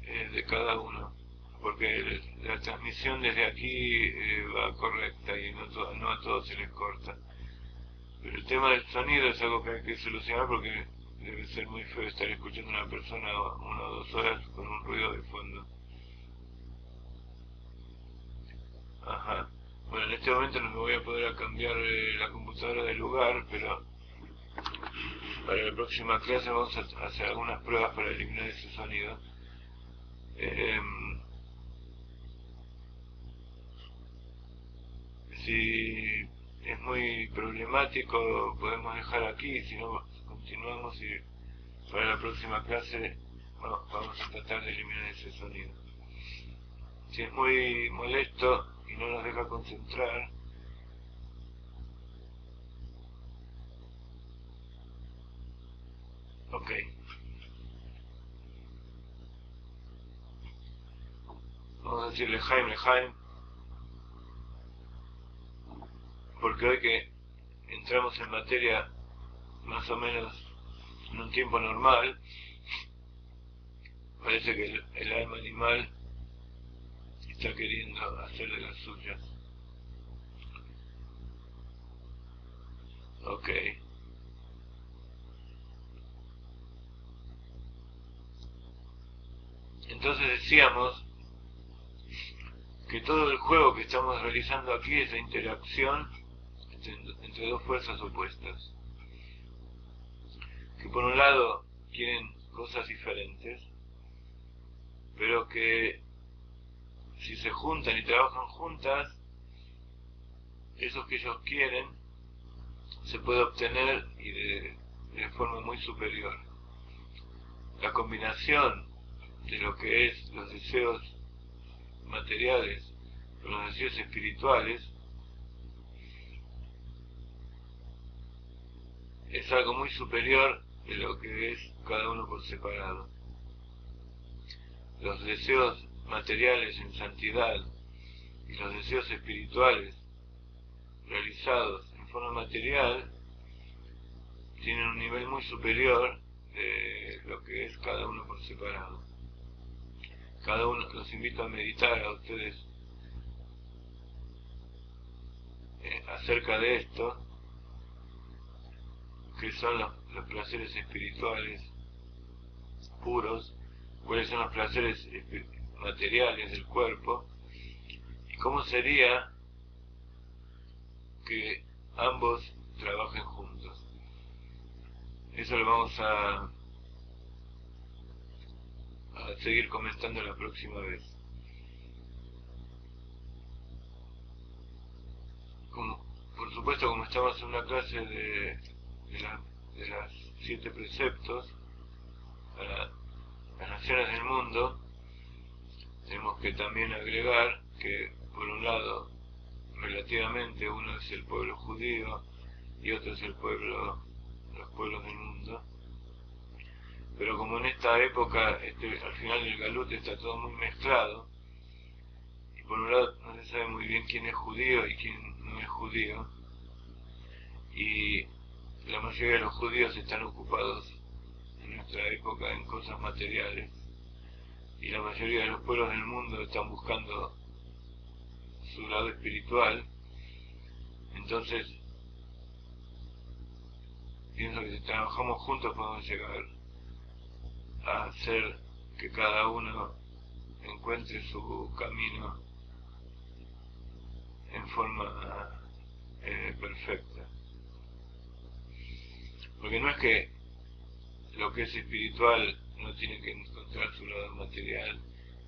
B: de cada uno, porque la transmisión desde aquí va correcta y no a todos se les corta. Pero el tema del sonido es algo que hay que solucionar porque debe ser muy feo estar escuchando a una persona 1 o 2 horas con un ruido de fondo. Ajá. Bueno, en este momento no me voy a poder cambiar la computadora de lugar, pero para la próxima clase vamos a hacer algunas pruebas para eliminar ese sonido. Si es muy problemático podemos dejar aquí, si no continuamos y para la próxima clase vamos a tratar de eliminar ese sonido. Si es muy molesto y no nos deja concentrar, ok. Vamos a decirle Jaime, porque hoy que entramos en materia más o menos en un tiempo normal, parece que el alma animal está queriendo hacer de las suyas. Ok. Entonces decíamos que todo el juego que estamos realizando aquí es la interacción entre dos fuerzas opuestas, que por un lado quieren cosas diferentes, pero que si se juntan y trabajan juntas, eso que ellos quieren se puede obtener y de forma muy superior. La combinación de lo que es los deseos materiales con los deseos espirituales es algo muy superior de lo que es cada uno por separado. Los deseos materiales en santidad y los deseos espirituales realizados en forma material tienen un nivel muy superior de lo que es cada uno por separado. Cada uno, los invito a meditar a ustedes acerca de esto, que son los placeres espirituales puros, cuáles son los placeres materiales del cuerpo, y cómo sería que ambos trabajen juntos. Eso lo vamos a seguir comentando la próxima vez. Por supuesto, como estamos en una clase de las 7 preceptos para las naciones del mundo, tenemos que también agregar que, por un lado, relativamente uno es el pueblo judío y otro es los pueblos del mundo, pero como en esta época, al final del Galut está todo muy mezclado, y por un lado no se sabe muy bien quién es judío y quién no es judío, y la mayoría de los judíos están ocupados en nuestra época en cosas materiales, y la mayoría de los pueblos del mundo están buscando su lado espiritual. Entonces pienso que si trabajamos juntos podemos llegar a hacer que cada uno encuentre su camino en forma perfecta. Porque no es que lo que es espiritual no tiene que encontrar su lado material,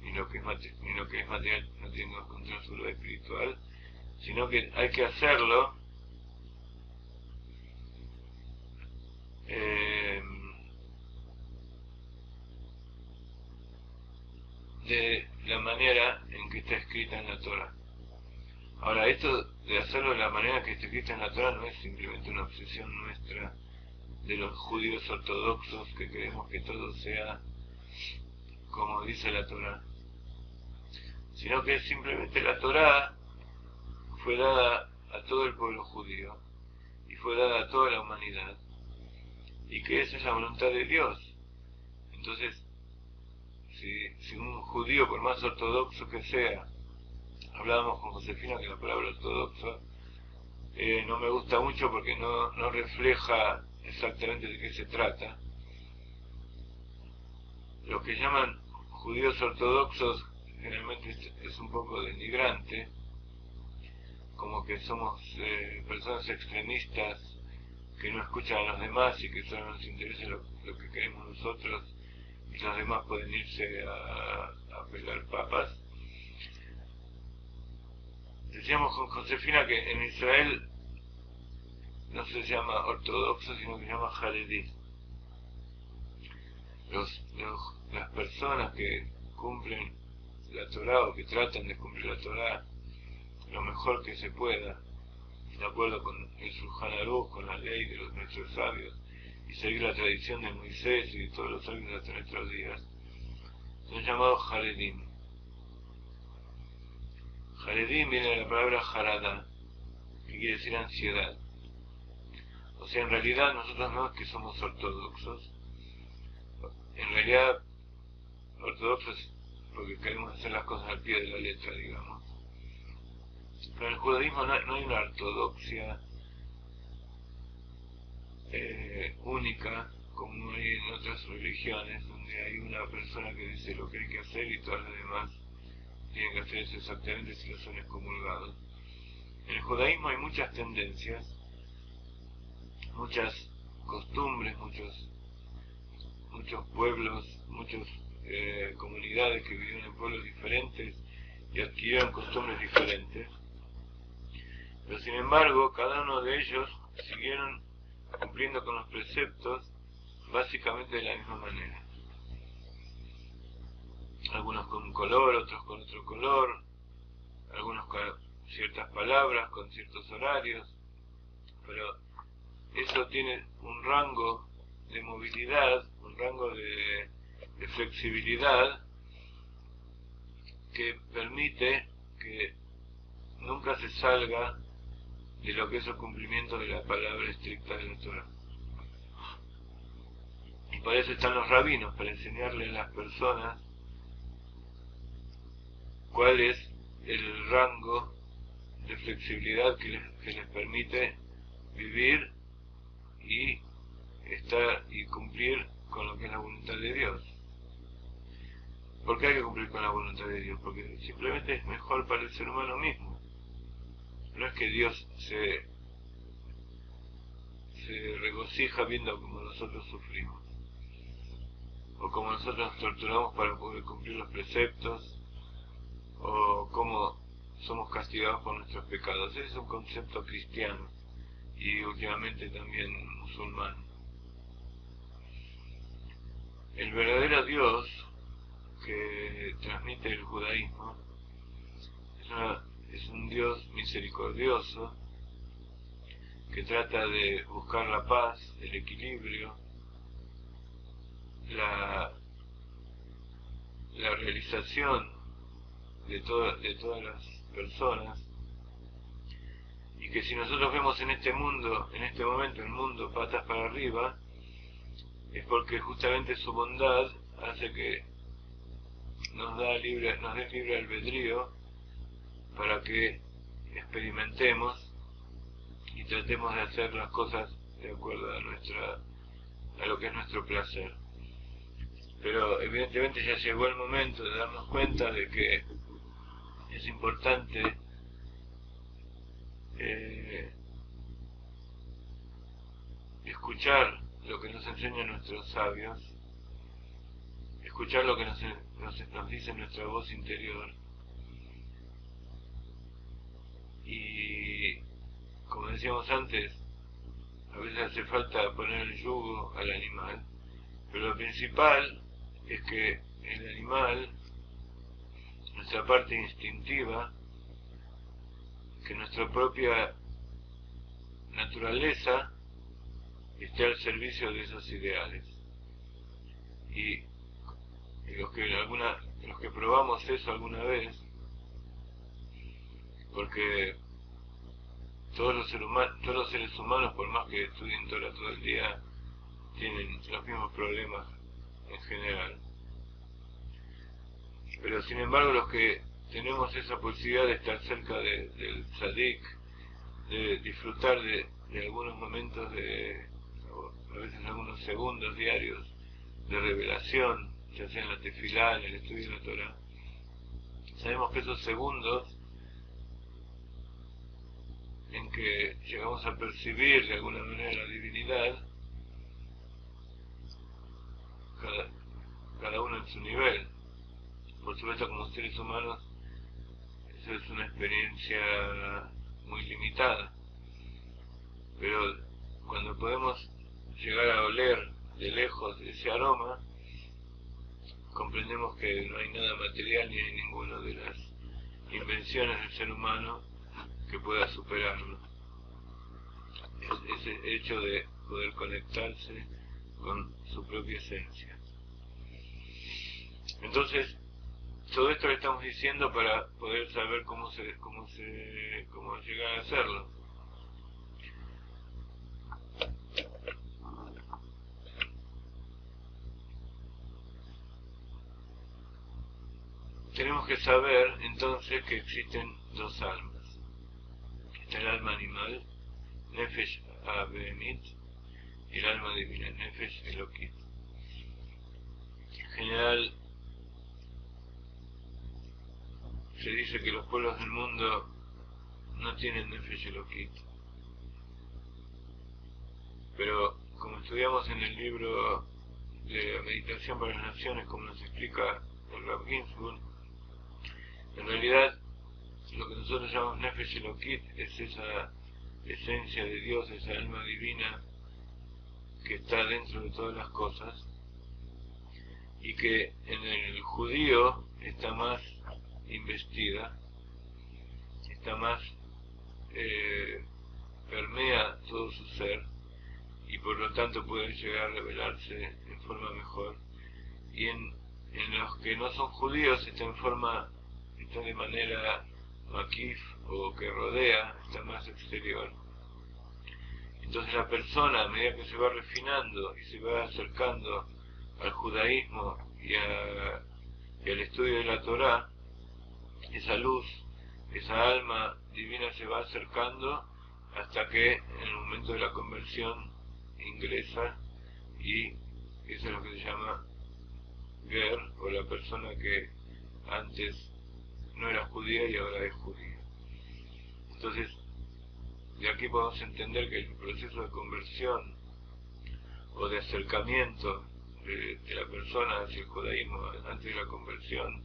B: ni lo que es material no tiene que encontrar su lado espiritual, sino que hay que hacerlo de la manera en que está escrita en la Torah. Ahora, esto de hacerlo de la manera que está escrita en la Torah no es simplemente una obsesión nuestra de los judíos ortodoxos que queremos que todo sea como dice la Torah, sino que simplemente la Torah fue dada a todo el pueblo judío y fue dada a toda la humanidad, y que esa es la voluntad de Dios. Entonces, si un judío, por más ortodoxo que sea, hablábamos con Josefina que la palabra ortodoxo no me gusta mucho porque no refleja exactamente de qué se trata. Lo que llaman judíos ortodoxos generalmente es un poco denigrante, como que somos personas extremistas que no escuchan a los demás y que solo nos interesa lo que queremos nosotros, y los demás pueden irse a pelar papas. Decíamos con Josefina que en Israel no se llama ortodoxo, sino que se llama jaredí. Las personas que cumplen la Torah o que tratan de cumplir la Torah lo mejor que se pueda, de acuerdo con el Shulchan Aruch, con la ley de nuestros sabios, y seguir la tradición de Moisés y de todos los sabios hasta nuestros días, son llamados Haredim. Haredim viene de la palabra Harada, que quiere decir ansiedad. O sea, en realidad nosotros no es que somos ortodoxos, en realidad ortodoxos porque queremos hacer las cosas al pie de la letra, digamos. Pero en el judaísmo no hay una ortodoxia única como hay en otras religiones, donde hay una persona que dice lo que hay que hacer y todas las demás tienen que hacer eso exactamente si no son excomulgados. En el judaísmo hay muchas tendencias, muchas costumbres, muchos pueblos, muchas comunidades que viven en pueblos diferentes, y adquirieron costumbres diferentes, pero sin embargo cada uno de ellos siguieron cumpliendo con los preceptos básicamente de la misma manera. Algunos con un color, otros con otro color, algunos con ciertas palabras, con ciertos horarios, pero eso tiene un rango de movilidad, un rango de flexibilidad que permite que nunca se salga de lo que es el cumplimiento de la palabra estricta de la Torah. Y para eso están los rabinos, para enseñarle a las personas cuál es el rango de flexibilidad que les permite vivir y estar y cumplir con lo que es la voluntad de Dios. ¿Por qué hay que cumplir con la voluntad de Dios? Porque simplemente es mejor para el ser humano mismo. No es que Dios se regocija viendo como nosotros sufrimos, o como nosotros nos torturamos para poder cumplir los preceptos, o como somos castigados por nuestros pecados. Ese es un concepto cristiano y últimamente también musulmán. El verdadero Dios que transmite el judaísmo es un Dios misericordioso que trata de buscar la paz, el equilibrio, la realización de todas las personas, y que si nosotros vemos en este mundo, en este momento el mundo patas para arriba, es porque justamente su bondad hace que nos dé libre albedrío para que experimentemos y tratemos de hacer las cosas de acuerdo a lo que es nuestro placer. Pero evidentemente ya llegó el momento de darnos cuenta de que es importante escuchar lo que nos enseñan nuestros sabios, escuchar lo que nos dice nuestra voz interior, y como decíamos antes, a veces hace falta poner el yugo al animal, pero lo principal es que el animal, nuestra parte instintiva, que nuestra propia naturaleza esté al servicio de esos ideales. Y los que probamos eso alguna vez, porque todos los seres humanos, por más que estudien Torah todo el día, tienen los mismos problemas en general. Pero sin embargo, los que tenemos esa posibilidad de estar cerca del tzadik, de disfrutar de algunos momentos a veces algunos segundos diarios de revelación, ya sea en la tefilá, en el estudio de la Torah, sabemos que esos segundos en que llegamos a percibir de alguna manera la divinidad, cada uno en su nivel. Por supuesto, como seres humanos, eso es una experiencia muy limitada, pero cuando podemos llegar a oler de lejos ese aroma, comprendemos que no hay nada material ni hay ninguna de las invenciones del ser humano que pueda superarlo. Ese hecho de poder conectarse con su propia esencia. Entonces, todo esto lo estamos diciendo para poder saber cómo llegar a hacerlo. Tenemos que saber entonces que existen dos almas. Está el alma animal, Nefesh Abemit, y el alma divina, Nefesh Elokit. En general, se dice que los pueblos del mundo no tienen Nefesh Elokit. Pero como estudiamos en el libro de la Meditación para las Naciones, como nos explica el Rav Ginsburg, En realidad, lo que nosotros llamamos Nefesh Elokit es esa esencia de Dios, esa alma divina que está dentro de todas las cosas, y que en el judío está más investida, está más, permea todo su ser, y por lo tanto puede llegar a revelarse en forma mejor, y en los que no son judíos está de manera maquif, o que rodea, está más exterior. Entonces la persona, a medida que se va refinando y se va acercando al judaísmo y al estudio de la Torá, esa luz, esa alma divina se va acercando hasta que en el momento de la conversión ingresa, y eso es lo que se llama Ger, o la persona que antes no era judía y ahora es judía. Entonces, de aquí podemos entender que el proceso de conversión o de acercamiento de la persona hacia el judaísmo antes de la conversión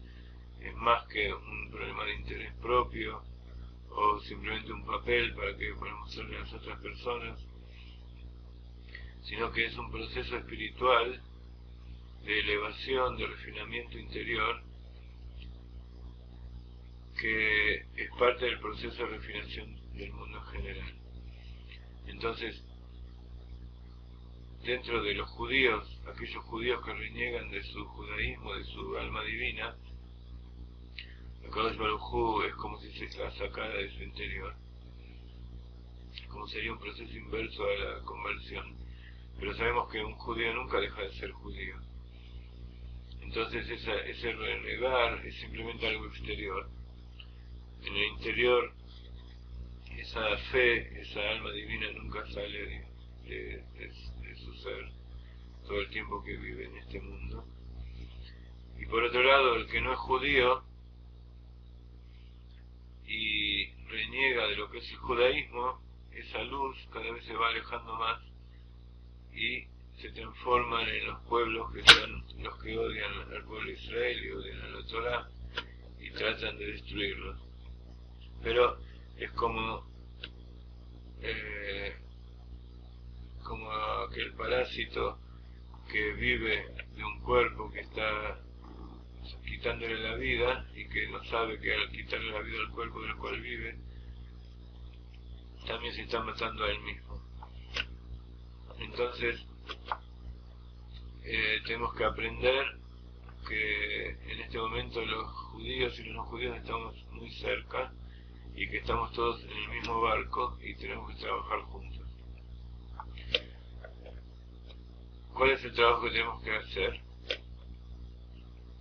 B: es más que un problema de interés propio o simplemente un papel para mostrarle a las otras personas, sino que es un proceso espiritual de elevación, de refinamiento interior, que es parte del proceso de refinación del mundo en general. Entonces, dentro de los judíos, aquellos judíos que reniegan de su judaísmo, de su alma divina, Akadosh Baruj Hu es como si se la sacara de su interior, como sería un proceso inverso a la conversión, pero sabemos que un judío nunca deja de ser judío. Entonces ese renegar es simplemente algo exterior. En el interior, esa fe, esa alma divina nunca sale de su ser todo el tiempo que vive en este mundo. Y por otro lado, el que no es judío y reniega de lo que es el judaísmo, esa luz cada vez se va alejando más y se transforman en los pueblos que son los que odian al pueblo de Israel y odian a la Torá y tratan de destruirlo. Pero es como aquel parásito que vive de un cuerpo que está quitándole la vida y que no sabe que al quitarle la vida al cuerpo del cual vive, también se está matando a él mismo. Entonces, tenemos que aprender que en este momento los judíos y los no judíos estamos muy cerca y que estamos todos en el mismo barco y tenemos que trabajar juntos. ¿Cuál es el trabajo que tenemos que hacer?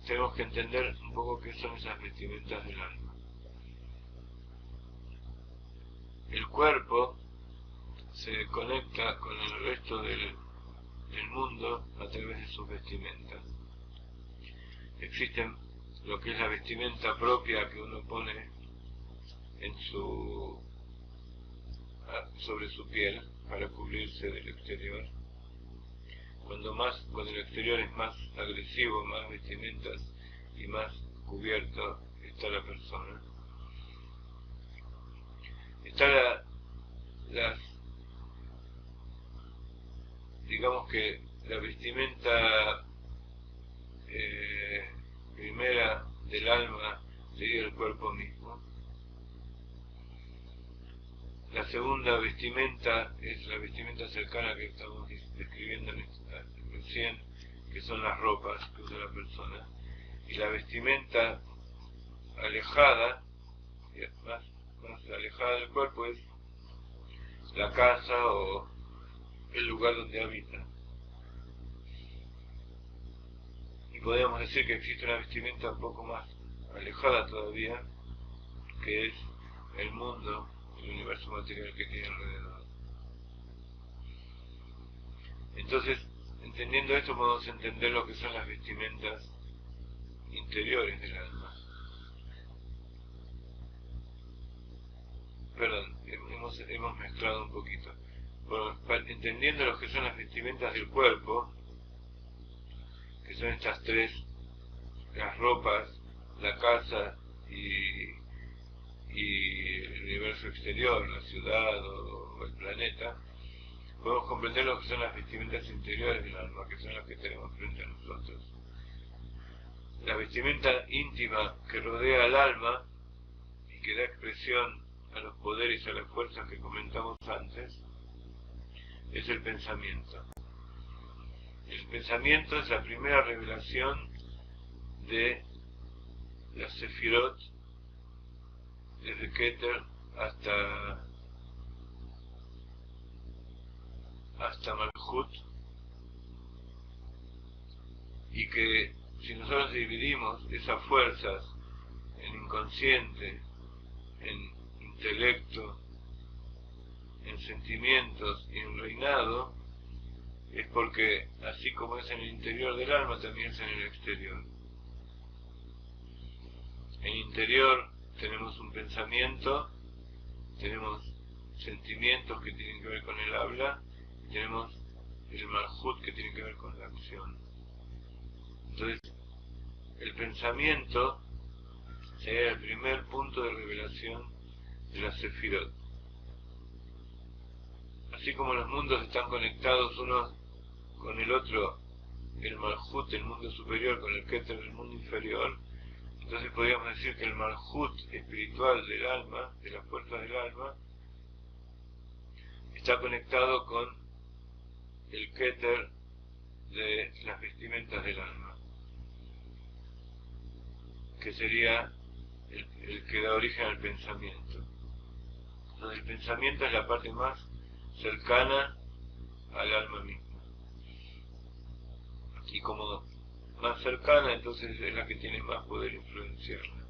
B: Tenemos que entender un poco qué son esas vestimentas del alma. El cuerpo se conecta con el resto del mundo a través de sus vestimentas. Existen lo que es la vestimenta propia que uno pone sobre su piel para cubrirse del exterior. Cuando el exterior es más agresivo, más vestimentas y más cubierto está la persona. Está digamos que la vestimenta primera del alma sería el cuerpo mismo. La segunda vestimenta es la vestimenta cercana que estamos describiendo recién, que son las ropas que usa la persona. Y la vestimenta alejada, más alejada del cuerpo, es la casa o el lugar donde habita. Y podríamos decir que existe una vestimenta un poco más alejada todavía, que es el mundo, el universo material que tiene alrededor. Entonces, entendiendo esto podemos entender lo que son las vestimentas interiores del alma. Perdón, hemos mezclado un poquito. Bueno, entendiendo lo que son las vestimentas del cuerpo, que son estas tres, las ropas, la casa y el universo exterior, la ciudad o el planeta, podemos comprender lo que son las vestimentas interiores del alma, que son las que tenemos frente a nosotros. La vestimenta íntima que rodea al alma y que da expresión a los poderes y a las fuerzas que comentamos antes, es el pensamiento. El pensamiento es la primera revelación de la Sefirot, desde Keter hasta Malhut, y que si nosotros dividimos esas fuerzas en inconsciente, en intelecto, en sentimientos y en reinado, es porque así como es en el interior del alma, también es en el exterior. En el interior tenemos un pensamiento, tenemos sentimientos que tienen que ver con el habla, y tenemos el malhut que tiene que ver con la acción. Entonces, el pensamiento sería el primer punto de revelación de la Sefirot. Así como los mundos están conectados uno con el otro, el malhut, el mundo superior, con el keter, el mundo inferior, entonces podríamos decir que el malhut espiritual del alma, de las fuerzas del alma, está conectado con el keter de las vestimentas del alma, que sería el que da origen al pensamiento. Entonces el pensamiento es la parte más cercana al alma misma. Y como más cercana, entonces es la que tiene más poder influenciarla.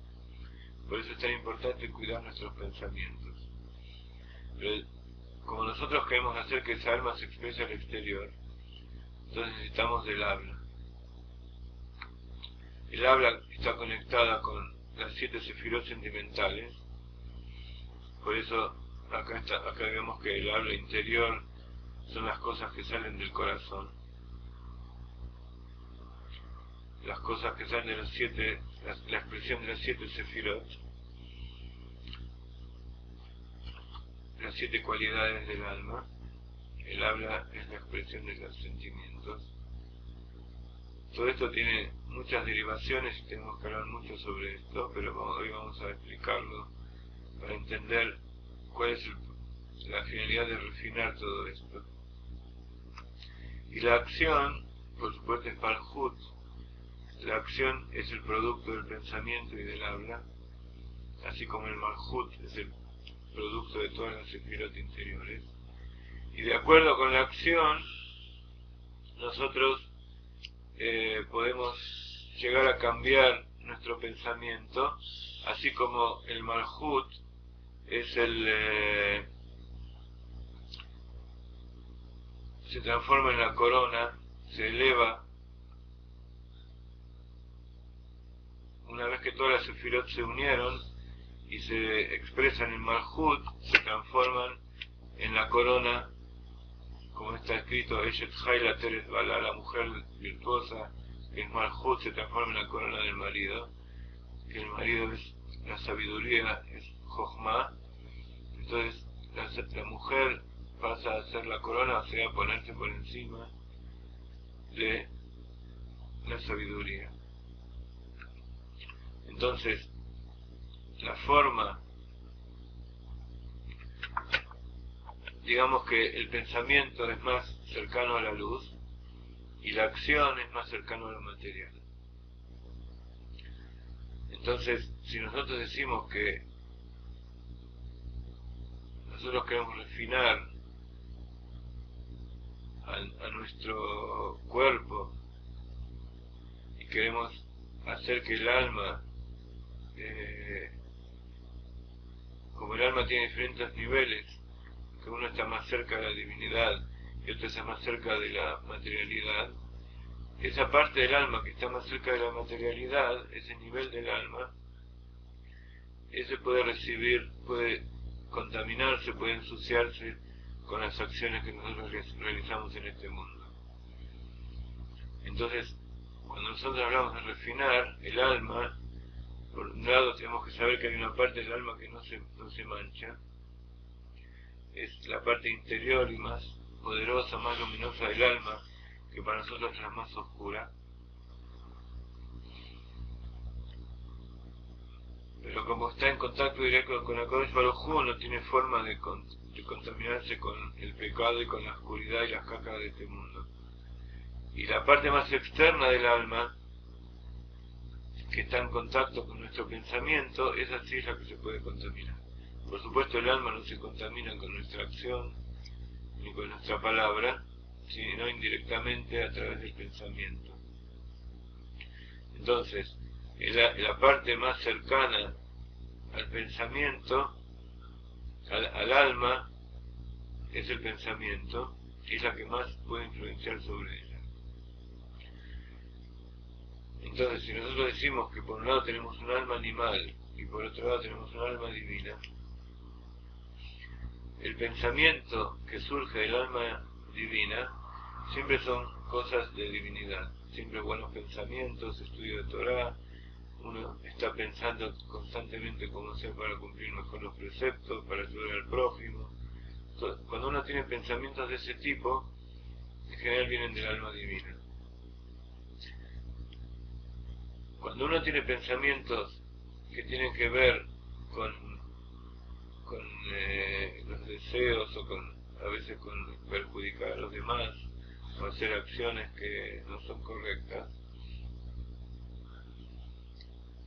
B: Por eso es tan importante cuidar nuestros pensamientos. Pero como nosotros queremos hacer que esa alma se exprese al exterior, entonces necesitamos del habla. El habla está conectada con las 7 sefirot sentimentales. Por eso acá vemos que el habla interior son las cosas que salen del corazón. Las cosas que salen de los 7, la expresión de las 7 sefirot, las 7 cualidades del alma. El habla es la expresión de los sentimientos. Todo esto tiene muchas derivaciones y tenemos que hablar mucho sobre esto, pero hoy vamos a explicarlo para entender cuál es la finalidad de refinar todo esto. Y la acción, por supuesto, es Malhut. La acción es el producto del pensamiento y del habla, así como el Malhut es el producto de todas las sefirot interiores. Y de acuerdo con la acción, nosotros podemos llegar a cambiar nuestro pensamiento, así como el Malhut es se transforma en la corona, se eleva. Una vez que todas las sefirot se unieron y se expresan en Malhut, se transforman en la corona, como está escrito, Eshet Hayla Teret Bala, la mujer virtuosa, que es Malhut, se transforma en la corona del marido, que el marido es la sabiduría, es Jochma. Entonces la mujer pasa a ser la corona, o sea, a ponerse por encima de la sabiduría. Entonces, la forma, digamos que el pensamiento es más cercano a la luz y la acción es más cercano a lo material. Entonces, si nosotros decimos que nosotros queremos refinar a nuestro cuerpo y queremos hacer que el alma, como el alma tiene diferentes niveles, que uno está más cerca de la divinidad y otro está más cerca de la materialidad, esa parte del alma que está más cerca de la materialidad, ese nivel del alma, ese puede recibir, puede contaminarse, puede ensuciarse con las acciones que nosotros realizamos en este mundo. Entonces, cuando nosotros hablamos de refinar, el alma Por un lado tenemos que saber que hay una parte del alma que no se mancha, es la parte interior y más poderosa, más luminosa del alma, que para nosotros es la más oscura. Pero como está en contacto directo con HaKadosh Baruj Hu, no tiene forma de contaminarse con el pecado y con la oscuridad y las cacas de este mundo. Y la parte más externa del alma, que está en contacto con nuestro pensamiento, esa sí es la que se puede contaminar. Por supuesto, el alma no se contamina con nuestra acción ni con nuestra palabra, sino indirectamente a través del pensamiento. Entonces, la parte más cercana al pensamiento, al alma, es el pensamiento, y es la que más puede influenciar sobre ella. Entonces, si nosotros decimos que por un lado tenemos un alma animal y por otro lado tenemos un alma divina, el pensamiento que surge del alma divina siempre son cosas de divinidad, siempre buenos pensamientos, estudio de Torah, uno está pensando constantemente cómo hacer para cumplir mejor los preceptos, para ayudar al prójimo. Cuando uno tiene pensamientos de ese tipo, en general vienen del alma divina. Cuando uno tiene pensamientos que tienen que ver con los deseos o a veces con perjudicar a los demás o hacer acciones que no son correctas,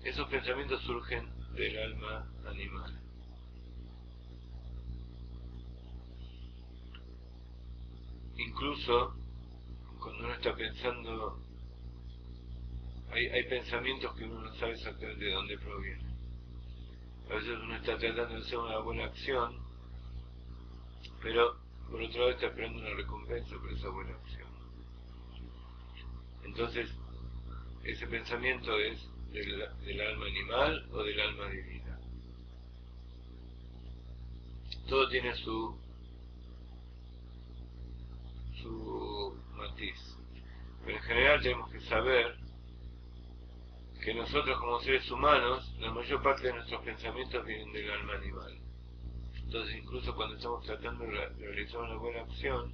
B: esos pensamientos surgen del alma animal. Incluso cuando uno está pensando, hay pensamientos que uno no sabe exactamente de dónde provienen. A veces uno está tratando de hacer una buena acción, pero por otro lado está esperando una recompensa por esa buena acción. Entonces, ese pensamiento es del alma animal o del alma divina. Todo tiene su matiz. Pero en general tenemos que saber que nosotros como seres humanos, la mayor parte de nuestros pensamientos vienen del alma animal. Entonces, incluso cuando estamos tratando de realizar una buena acción,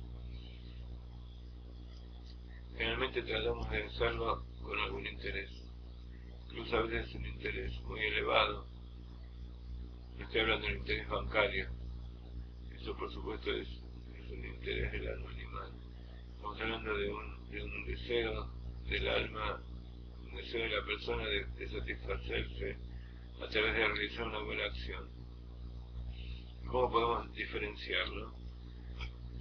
B: generalmente tratamos de hacerlo con algún interés. Incluso a veces un interés muy elevado. No estoy hablando del interés bancario. Eso por supuesto es un interés del alma animal. Estamos hablando de un deseo del alma, un deseo de la persona de satisfacerse a través de realizar una buena acción. ¿Cómo podemos diferenciarlo?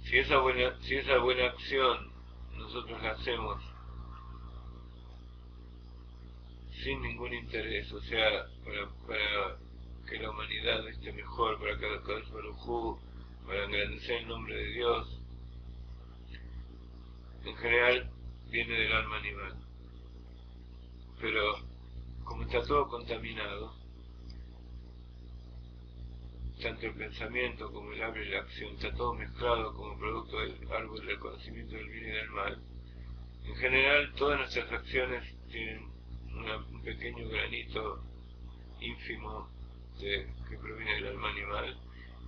B: Si esa buena acción nosotros la hacemos sin ningún interés, o sea, para que la humanidad esté mejor, para que HaKadosh Baruj Hu, para engrandecer el nombre de Dios, en general viene del alma animal. Pero como está todo contaminado, tanto el pensamiento como el habla y la acción, está todo mezclado como producto del árbol del conocimiento del bien y del mal, en general todas nuestras acciones tienen un pequeño granito ínfimo que proviene del alma animal,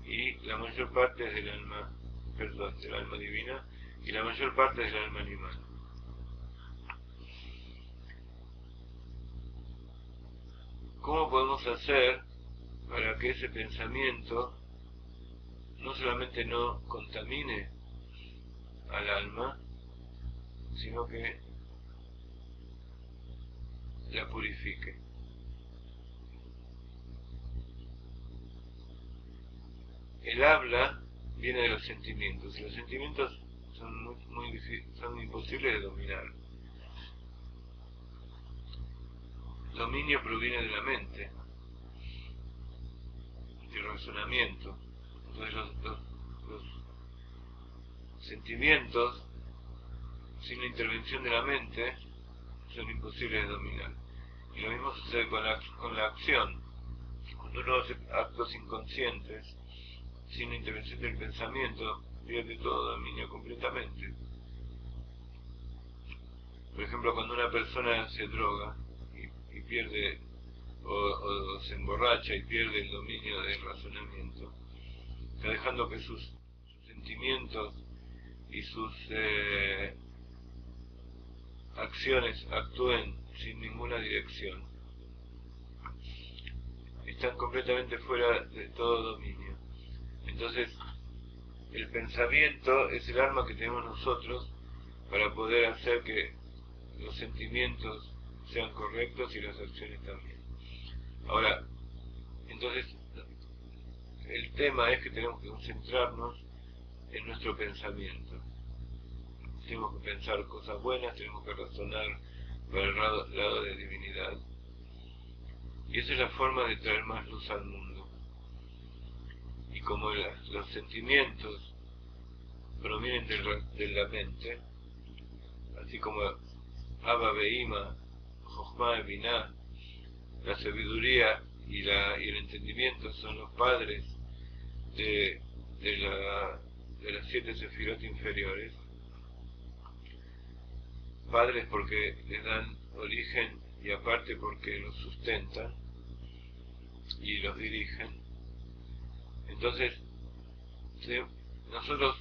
B: y la mayor parte es del alma divina, y la mayor parte es del alma animal. ¿Cómo podemos hacer para que ese pensamiento no solamente no contamine al alma, sino que la purifique? El habla viene de los sentimientos, y los sentimientos son imposibles de dominar. El dominio proviene de la mente, del razonamiento. Entonces los sentimientos, sin la intervención de la mente, son imposibles de dominar. Y lo mismo sucede con la acción. Cuando uno hace actos inconscientes, sin la intervención del pensamiento, pierde todo dominio completamente. Por ejemplo, cuando una persona se droga y pierde o se emborracha y pierde el dominio del razonamiento, está dejando que sus sentimientos y sus acciones actúen sin ninguna dirección, están completamente fuera de todo dominio. Entonces, el pensamiento es el arma que tenemos nosotros para poder hacer que los sentimientos sean correctos y las acciones también. Ahora, entonces, el tema es que tenemos que concentrarnos en nuestro pensamiento. Tenemos que pensar cosas buenas, tenemos que razonar para el lado de divinidad. Y esa es la forma de traer más luz al mundo. Y como los sentimientos provienen de la mente, así como Abba Beima, Jochma y Binah, la sabiduría y el entendimiento son los padres de las 7 sefirot inferiores, padres porque les dan origen y aparte porque los sustentan y los dirigen. Entonces, nosotros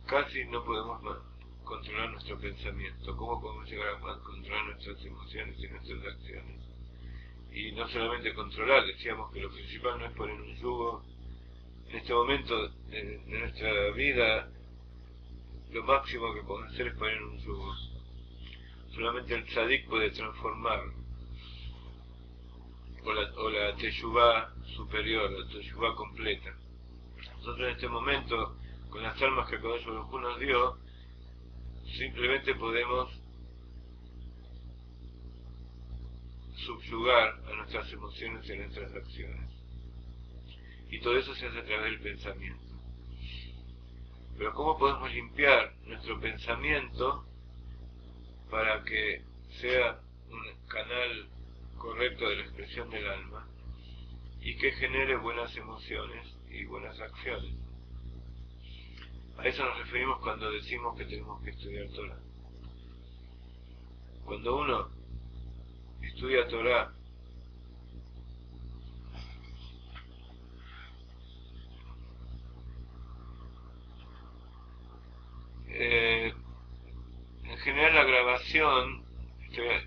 B: casi no podemos controlar nuestro pensamiento. ¿Cómo podemos llegar a controlar nuestras emociones y nuestras acciones? Y no solamente controlar, decíamos que lo principal no es poner un yugo. En este momento de nuestra vida, lo máximo que podemos hacer es poner un yugo. Solamente el tzadik puede transformar, o la teshuvá superior, la teshuvá completa. Nosotros en este momento, con las almas que Akadosh Baruj Hu nos dio, simplemente podemos subyugar a nuestras emociones y a nuestras acciones. Y todo eso se hace a través del pensamiento. Pero ¿cómo podemos limpiar nuestro pensamiento para que sea un canal correcto de la expresión del alma y que genere buenas emociones y buenas acciones? A eso nos referimos cuando decimos que tenemos que estudiar Torah. Cuando uno estudia Torah, en general la grabación,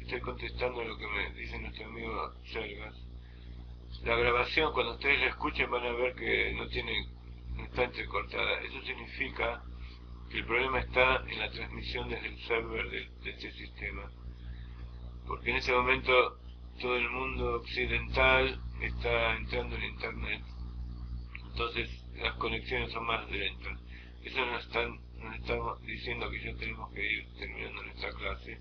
B: estoy contestando lo que me dice nuestro amigo Sergas, la grabación cuando ustedes la escuchen van a ver que no está entrecortada. Eso significa que el problema está en la transmisión desde el server de este sistema, porque en ese momento todo el mundo occidental está entrando en internet, entonces las conexiones son más lentas. Eso nos estamos diciendo que ya tenemos que ir terminando nuestra clase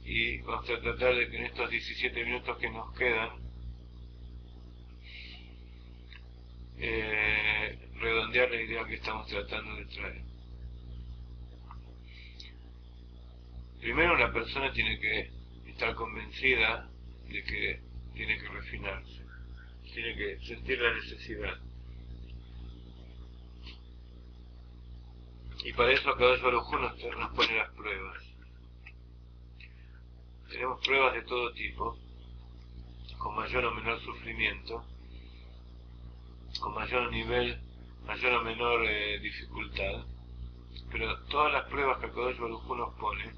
B: y vamos a tratar de que en estos 17 minutos que nos quedan redondear la idea que estamos tratando de traer. Primero, una persona tiene que estar convencida de que tiene que refinarse, tiene que sentir la necesidad. Y para eso Akadosh Baruj Hu nos pone las pruebas. Tenemos pruebas de todo tipo, con mayor o menor sufrimiento, con mayor nivel, mayor o menor dificultad, pero todas las pruebas que Akadosh Baruj Hu nos pone,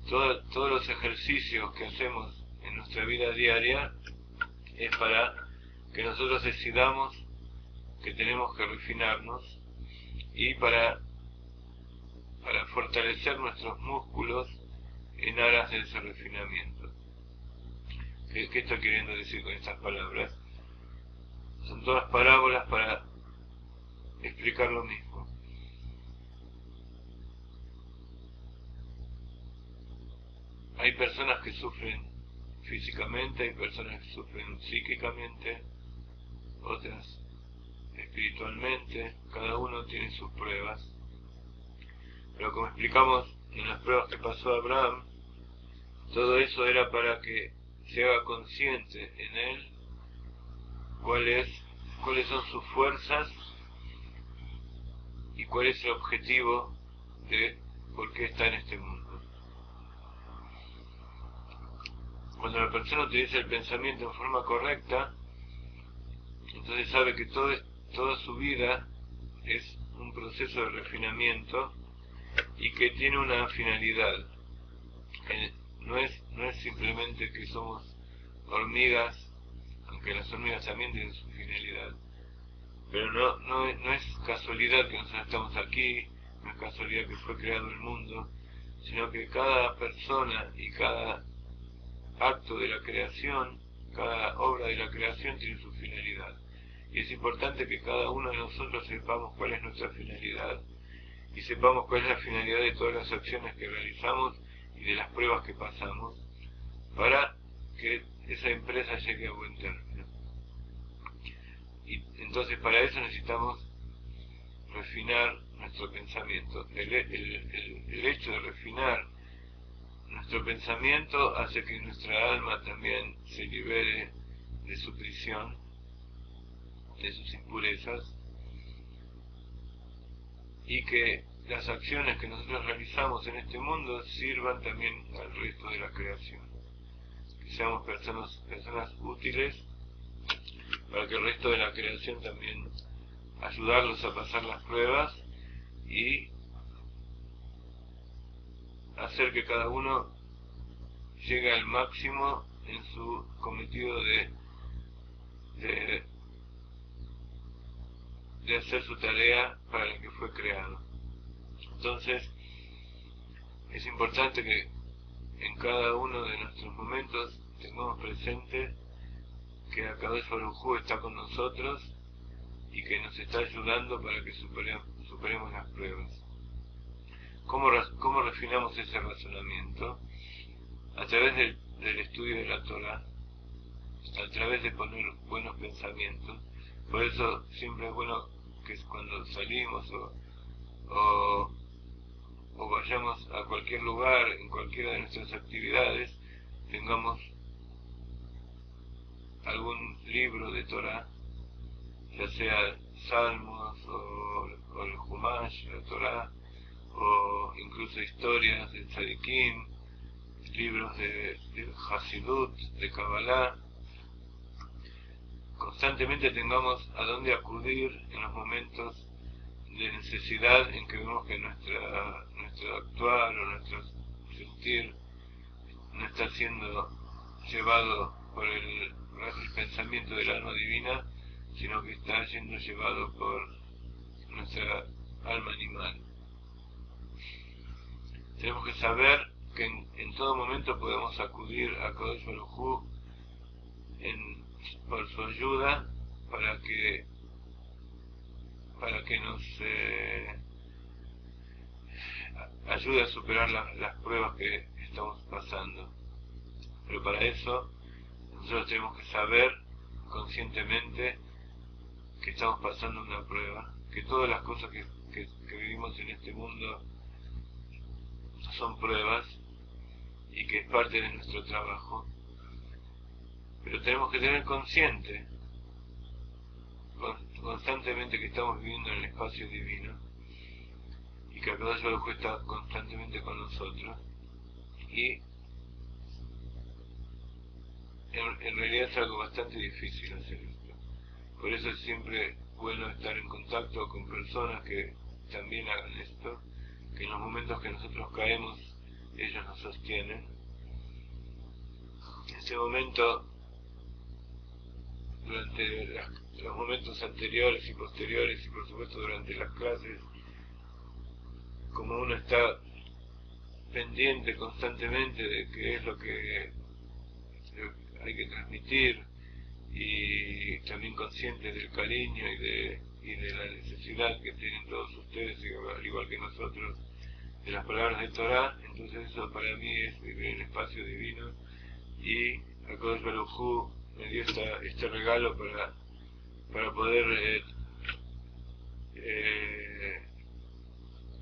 B: todos los ejercicios que hacemos en nuestra vida diaria, es para que nosotros decidamos que tenemos que refinarnos y para fortalecer nuestros músculos en aras de ese refinamiento. ¿Qué estoy queriendo decir con estas palabras? Son todas parábolas para explicar lo mismo. Hay personas que sufren físicamente, hay personas que sufren psíquicamente, otras espiritualmente, cada uno tiene sus pruebas. Pero como explicamos en las pruebas que pasó Abraham, todo eso era para que se haga consciente en él cuáles son sus fuerzas y cuál es el objetivo de por qué está en este mundo. Cuando la persona utiliza el pensamiento en forma correcta, entonces sabe que toda su vida es un proceso de refinamiento y que tiene una finalidad. No es simplemente que somos hormigas, aunque las hormigas también tienen su finalidad, pero no es casualidad que nosotros estamos aquí, no es casualidad que fue creado el mundo, sino que cada persona y cada acto de la creación, cada obra de la creación tiene su finalidad. Y es importante que cada uno de nosotros sepamos cuál es nuestra finalidad y sepamos cuál es la finalidad de todas las acciones que realizamos y de las pruebas que pasamos para que esa empresa llegue a buen término. Y entonces para eso necesitamos refinar nuestro pensamiento. El hecho de refinar nuestro pensamiento hace que nuestra alma también se libere de su prisión, de sus impurezas, y que las acciones que nosotros realizamos en este mundo sirvan también al resto de la creación. Que seamos personas útiles para que el resto de la creación también ayudarlos a pasar las pruebas y hacer que cada uno llegue al máximo en su cometido de hacer su tarea para la que fue creado. Entonces es importante que en cada uno de nuestros momentos tengamos presente que Akadosh Baruj Hu está con nosotros y que nos está ayudando para que superemos las pruebas. ¿Cómo refinamos ese razonamiento? A través del estudio de la Torah, a través de poner buenos pensamientos. Por eso siempre es bueno que cuando salimos o vayamos a cualquier lugar, en cualquiera de nuestras actividades, tengamos algún libro de Torah, ya sea Salmos o el Humash, la Torah, o incluso historias de Tzadikim, libros de Hasidut, de Kabbalah. Constantemente tengamos a dónde acudir en los momentos de necesidad en que vemos que nuestro actuar o nuestro sentir no está siendo llevado por el pensamiento del alma divina, sino que está siendo llevado por nuestra alma animal. Tenemos que saber que en todo momento podemos acudir a Kadosh Baruj Hu por su ayuda para que nos ayude a superar las pruebas que estamos pasando. Pero para eso nosotros tenemos que saber conscientemente que estamos pasando una prueba, que todas las cosas que vivimos en este mundo son pruebas y que es parte de nuestro trabajo. Pero tenemos que tener consciente constantemente que estamos viviendo en el espacio divino y que Akadosh Baruj Hu está constantemente con nosotros, y en realidad es algo bastante difícil hacer esto. Por eso es siempre bueno estar en contacto con personas que también hagan esto, que en los momentos que nosotros caemos ellos nos sostienen. En ese momento, durante los momentos anteriores y posteriores, y por supuesto durante las clases, como uno está pendiente constantemente de qué es lo que hay que transmitir, y también consciente del cariño y de la necesidad que tienen todos ustedes, al igual que nosotros, de las palabras de Torah. Entonces eso para mí es el espacio divino, y Akadosh Baruj Hu me dio este regalo para poder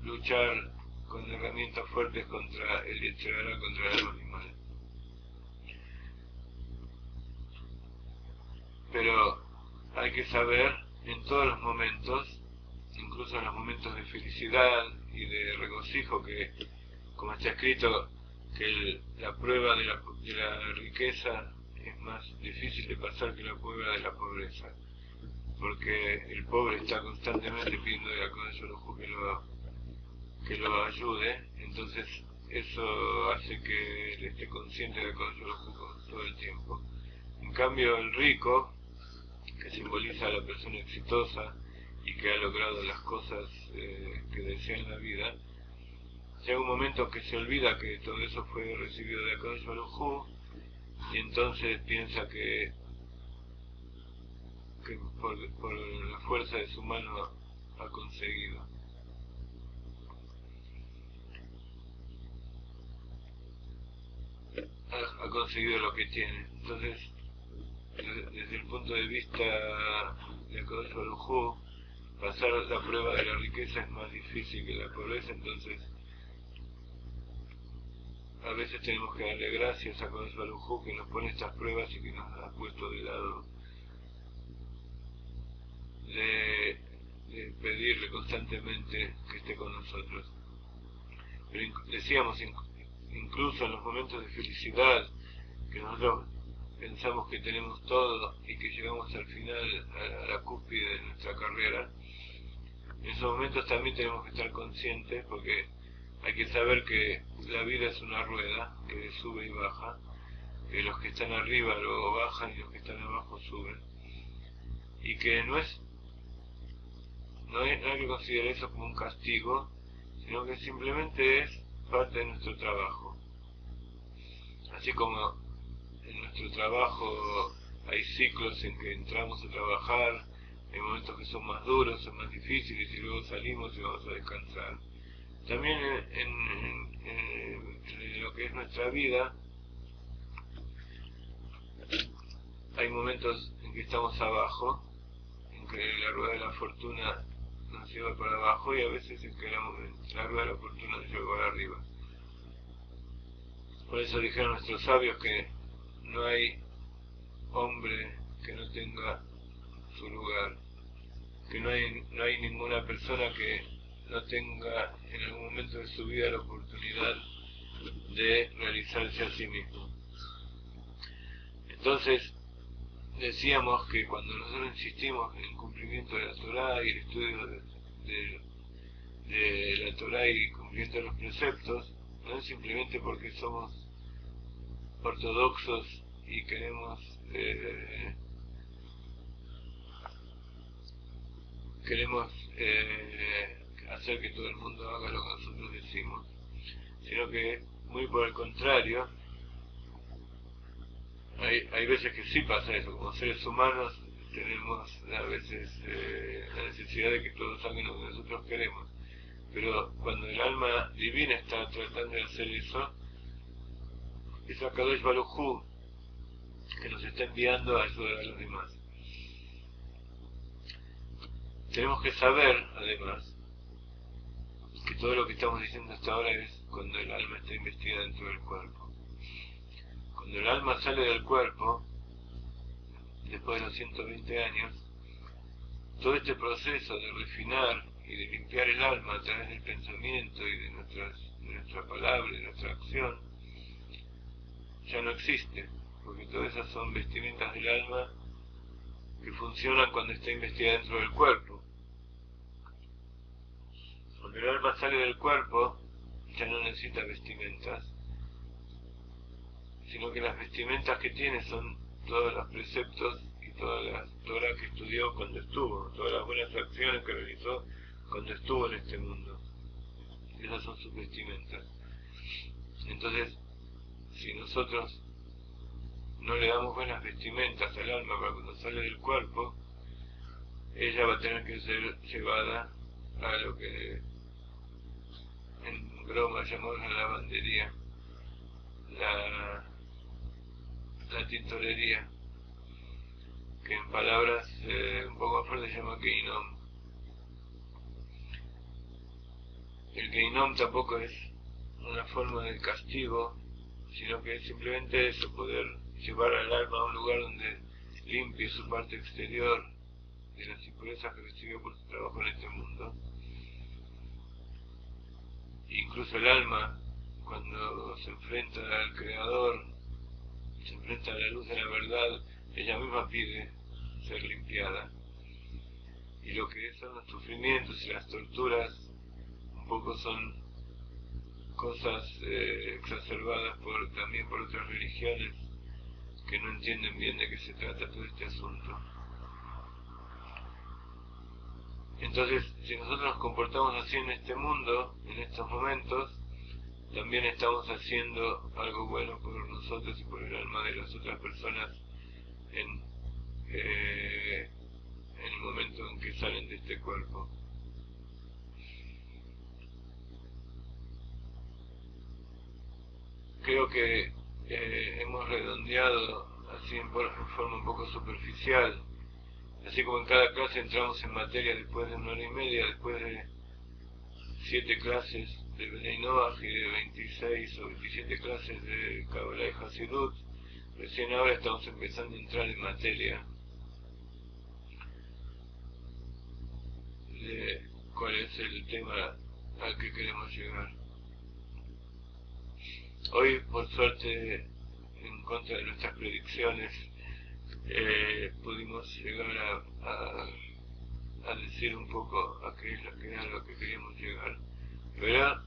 B: luchar con herramientas fuertes contra el Yetzer Hara, contra el alma animal. Pero hay que saber en todos los momentos, incluso en los momentos de felicidad y de regocijo, que como está escrito, que la prueba de la riqueza es más difícil de pasar que la prueba de la pobreza, porque el pobre está constantemente pidiendo a Kadosh Baruj Hu que lo ayude, entonces eso hace que él esté consciente de Kadosh Baruj Hu todo el tiempo. En cambio, el rico, que simboliza a la persona exitosa y que ha logrado las cosas que desea en la vida, llega un momento que se olvida que todo eso fue recibido de Kadosh Baruj Hu, y entonces piensa que por la fuerza de su mano ha conseguido. Ha conseguido lo que tiene. Entonces, desde el punto de vista de Kadosh Baruj Hu, pasar la prueba de la riqueza es más difícil que la pobreza, entonces a veces tenemos que darle gracias a Kadosh Baruj Hu que nos pone estas pruebas y que nos ha puesto de lado de pedirle constantemente que esté con nosotros. Pero decíamos, incluso en los momentos de felicidad, que nosotros pensamos que tenemos todo y que llegamos al final, a la cúspide de nuestra carrera, en esos momentos también tenemos que estar conscientes, porque hay que saber que la vida es una rueda que sube y baja, que los que están arriba luego bajan y los que están abajo suben, y que no hay que considerar eso como un castigo, sino que simplemente es parte de nuestro trabajo. Así como en nuestro trabajo hay ciclos en que entramos a trabajar, hay momentos que son más duros, son más difíciles y luego salimos y vamos a descansar. También en lo que es nuestra vida hay momentos en que estamos abajo, en que la rueda de la fortuna nos lleva para abajo, y a veces en que la rueda de la fortuna nos lleva para arriba. Por eso dijeron nuestros sabios que no hay hombre que no tenga su lugar, que no hay ninguna persona que no tenga en algún momento de su vida la oportunidad de realizarse a sí mismo. Entonces, decíamos que cuando nosotros insistimos en el cumplimiento de la Torá y el estudio de la Torá y el cumplimiento de los preceptos, no es simplemente porque somos ortodoxos y queremos hacer que todo el mundo haga lo que nosotros decimos, sino que muy por el contrario, hay veces que sí pasa eso. Como seres humanos tenemos a veces la necesidad de que todos hagan lo que nosotros queremos, pero cuando el alma divina está tratando de hacer eso, es a Kadosh Baruj Hu que nos está enviando a ayudar a los demás. Tenemos que saber, además, que todo lo que estamos diciendo hasta ahora es cuando el alma está investida dentro del cuerpo. Cuando el alma sale del cuerpo, después de los 120 años, todo este proceso de refinar y de limpiar el alma a través del pensamiento y de nuestra palabra y de nuestra acción, ya no existe, porque todas esas son vestimentas del alma que funcionan cuando está investida dentro del cuerpo. Cuando el alma sale del cuerpo, ya no necesita vestimentas, sino que las vestimentas que tiene son todos los preceptos y toda la Torah que estudió cuando estuvo, todas las buenas acciones que realizó cuando estuvo en este mundo. Esas son sus vestimentas. Entonces, si nosotros no le damos buenas vestimentas al alma para cuando sale del cuerpo, ella va a tener que ser llevada a lo que en broma llamamos la lavandería, la tintorería, que en palabras un poco más fuertes se llama Geinom. El Geinom tampoco es una forma de castigo, sino que es simplemente eso, poder llevar al alma a un lugar donde limpie su parte exterior de las impurezas que recibió por su trabajo en este mundo. Incluso el alma, cuando se enfrenta al Creador, se enfrenta a la luz de la verdad, ella misma pide ser limpiada. Y lo que son los sufrimientos y las torturas, un poco son cosas exacerbadas también por otras religiones que no entienden bien de qué se trata todo este asunto. Entonces, si nosotros nos comportamos así en este mundo, en estos momentos, también estamos haciendo algo bueno por nosotros y por el alma de las otras personas en el momento en que salen de este cuerpo. Creo que hemos redondeado así en forma un poco superficial, así como en cada clase entramos en materia después de 1 hora y media, después de 7 clases de Bnei Noach y de 26 o 27 clases de Kabbalah y Hasidut, recién ahora estamos empezando a entrar en materia de cuál es el tema al que queremos llegar. Hoy, por suerte, en contra de nuestras predicciones, pudimos llegar a decir un poco a qué era lo que queríamos llegar. Pero,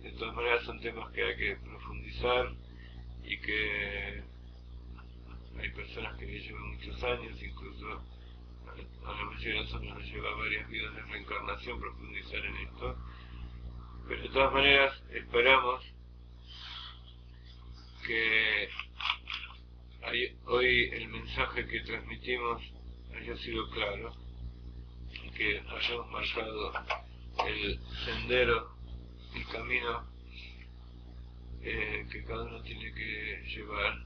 B: de todas maneras, son temas que hay que profundizar y que hay personas que llevan muchos años, incluso a la mayoría de nosotros nos lleva varias vidas de reencarnación profundizar en esto. Pero de todas maneras, esperamos que hoy el mensaje que transmitimos haya sido claro y que hayamos marcado el sendero, el camino que cada uno tiene que llevar.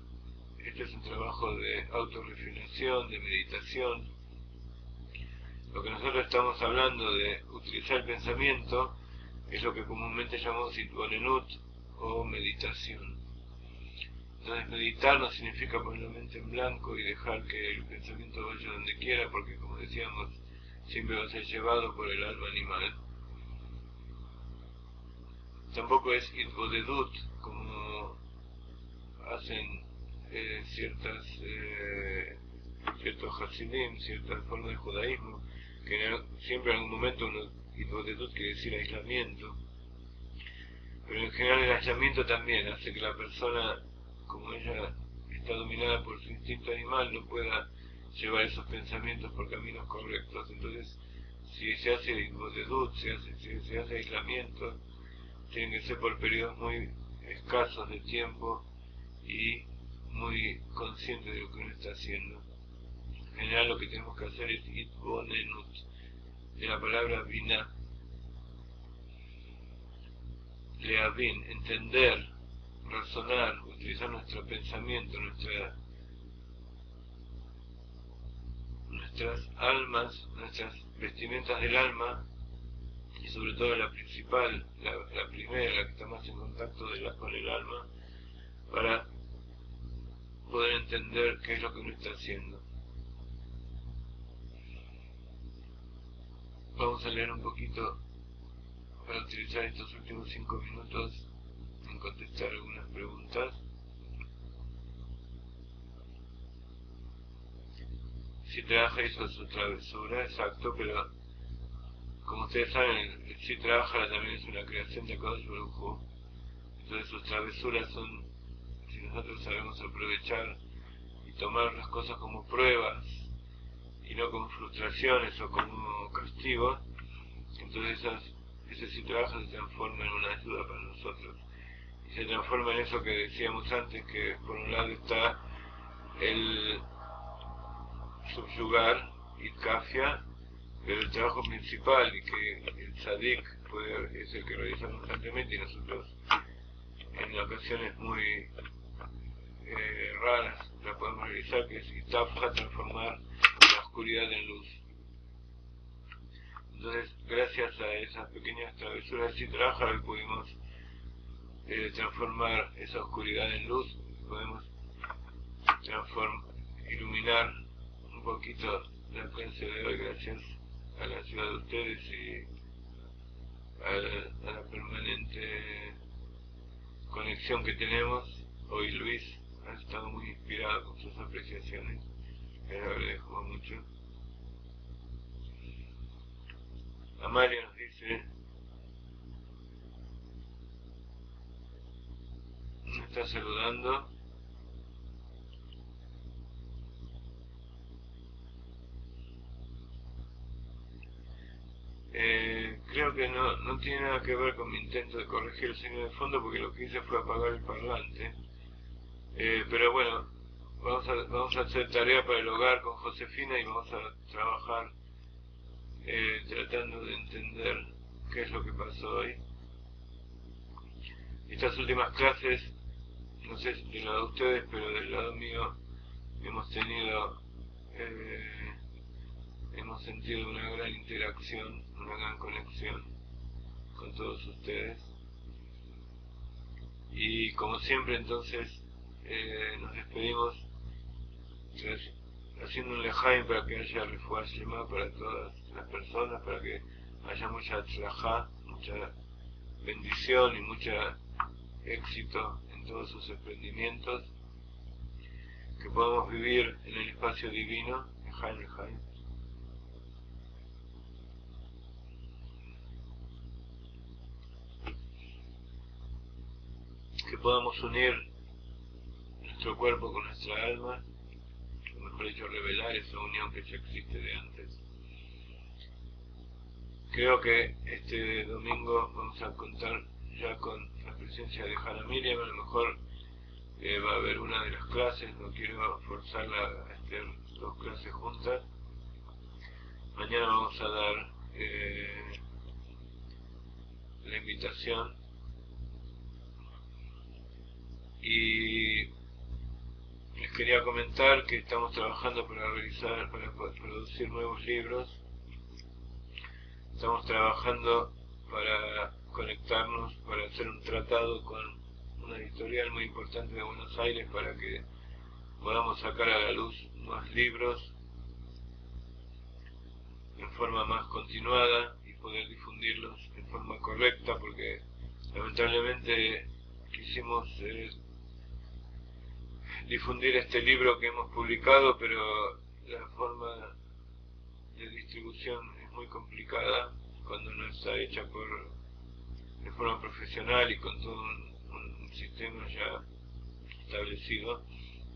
B: Este es un trabajo de autorreflexión, de meditación. Lo que nosotros estamos hablando de utilizar el pensamiento es lo que comúnmente llamamos itbonenut o meditación. Entonces meditar no significa poner la mente en blanco y dejar que el pensamiento vaya donde quiera, porque como decíamos, siempre va a ser llevado por el alma animal. Tampoco es itbodedut, como hacen ciertos hasidim, ciertas formas de judaísmo, que siempre en algún momento itbodedut quiere decir aislamiento. Pero en general el aislamiento también hace que la persona, como ella está dominada por su instinto animal, no pueda llevar esos pensamientos por caminos correctos. Entonces, si se hace itbodedut, se hace aislamiento, tienen que ser por periodos muy escasos de tiempo y muy consciente de lo que uno está haciendo. En general lo que tenemos que hacer es itbonenut, de la palabra binah, leavin, entender, razonar, utilizar nuestro pensamiento, nuestras almas, nuestras vestimentas del alma, y sobre todo la principal, la primera, la que está más en contacto con el alma, para poder entender qué es lo que uno está haciendo. Vamos a leer un poquito para utilizar estos últimos 5 minutos en contestar algunas preguntas. Si trabaja hizo su travesura, exacto, pero como ustedes saben, el si trabaja también es una creación de Akadosh Baruj Hu. Entonces sus travesuras son, si nosotros sabemos aprovechar y tomar las cosas como pruebas y no como frustraciones o como castigos, entonces ese si trabaja se transforma en una ayuda para nosotros. Y se transforma en eso que decíamos antes, que por un lado está el subyugar, itkafia, pero el trabajo principal y que el tzadik es el que realiza constantemente, y nosotros en ocasiones muy raras la podemos realizar, que es itafja, transformar la oscuridad en luz. Entonces, gracias a esas pequeñas travesuras de trabaja, hoy pudimos transformar esa oscuridad en luz, podemos iluminar un poquito la clase de hoy gracias a la ayuda de ustedes y a la permanente conexión que tenemos. Hoy Luis ha estado muy inspirado con sus apreciaciones, le agradezco mucho. Amalia nos dice, nos está saludando. Creo que no tiene nada que ver con mi intento de corregir el sonido de fondo, porque lo que hice fue apagar el parlante. Pero bueno, vamos a hacer tarea para el hogar con Josefina y vamos a trabajar tratando de entender qué es lo que pasó hoy. Estas últimas clases, no sé si del lado de ustedes, pero del lado mío hemos sentido una gran interacción, una gran conexión con todos ustedes. Y como siempre, entonces nos despedimos haciendo un lejaim para que haya refuah shlema para todas las personas, para que haya mucha tzlajá, mucha bendición y mucho éxito en todos sus emprendimientos, que podamos vivir en el espacio divino, lejaim. Que podamos unir nuestro cuerpo con nuestra alma, o mejor dicho, revelar esa unión que ya existe de antes. Creo que este domingo vamos a contar ya con la presencia de Hannah Miriam. A lo mejor va a haber una de las clases, no quiero forzarla a hacer dos clases juntas. Mañana vamos a dar la invitación. Y les quería comentar que estamos trabajando para producir nuevos libros. Estamos trabajando para conectarnos, para hacer un tratado con una editorial muy importante de Buenos Aires para que podamos sacar a la luz más libros en forma más continuada y poder difundirlos en forma correcta, porque lamentablemente quisimos difundir este libro que hemos publicado, pero la forma de distribución es muy complicada cuando no está hecha de forma profesional y con todo un sistema ya establecido.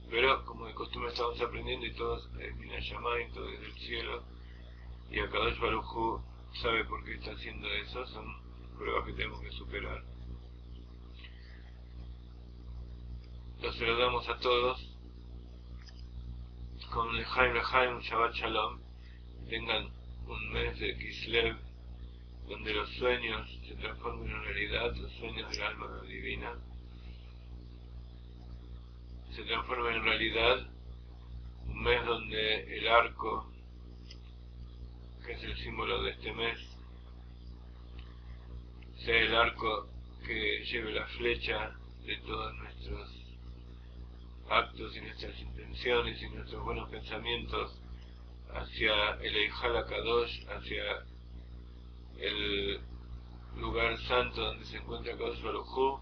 B: Pero como de costumbre estamos aprendiendo y todos Minashamayim, todo desde el cielo, y Akadosh Baruj Hu sabe por qué está haciendo eso. Son pruebas que tenemos que superar. Los saludamos a todos con Lejaim, Shabbat Shalom. Tengan un mes de Kislev donde los sueños se transformen en realidad, los sueños del alma divina se transformen en realidad. Un mes donde el arco, que es el símbolo de este mes, sea el arco que lleve la flecha de todos nuestros actos y nuestras intenciones y nuestros buenos pensamientos hacia el Eijal HaKadosh, hacia el lugar santo donde se encuentra Kadosh Baruj Hu,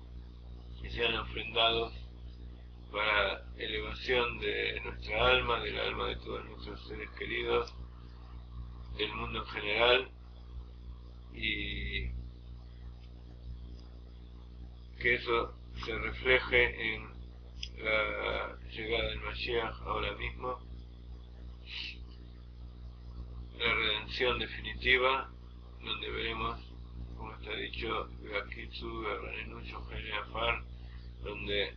B: y sean ofrendados para elevación de nuestra alma, del alma de todos nuestros seres queridos, del mundo en general, y que eso se refleje en la llegada del Mashiach ahora mismo, la redención definitiva, donde veremos, como está dicho, Gakitsu, Ranenu, Yohene Afar, donde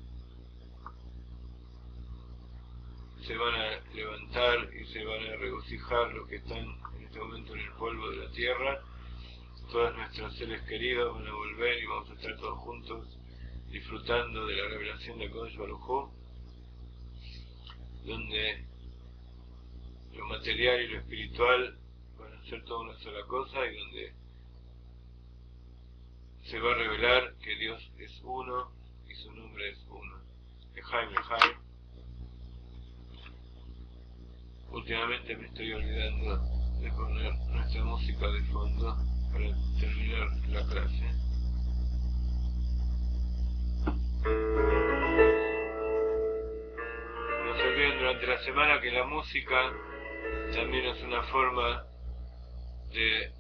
B: se van a levantar y se van a regocijar los que están en este momento en el polvo de la tierra. Todos nuestros seres queridos van a volver y vamos a estar todos juntos disfrutando de la revelación de Kadosh Baruj Hu, donde lo material y lo espiritual van a ser toda una sola cosa, y donde se va a revelar que Dios es uno y su nombre es uno. Lejaim. Últimamente me estoy olvidando de poner nuestra música de fondo para terminar la clase. durante la semana que la música también es una forma de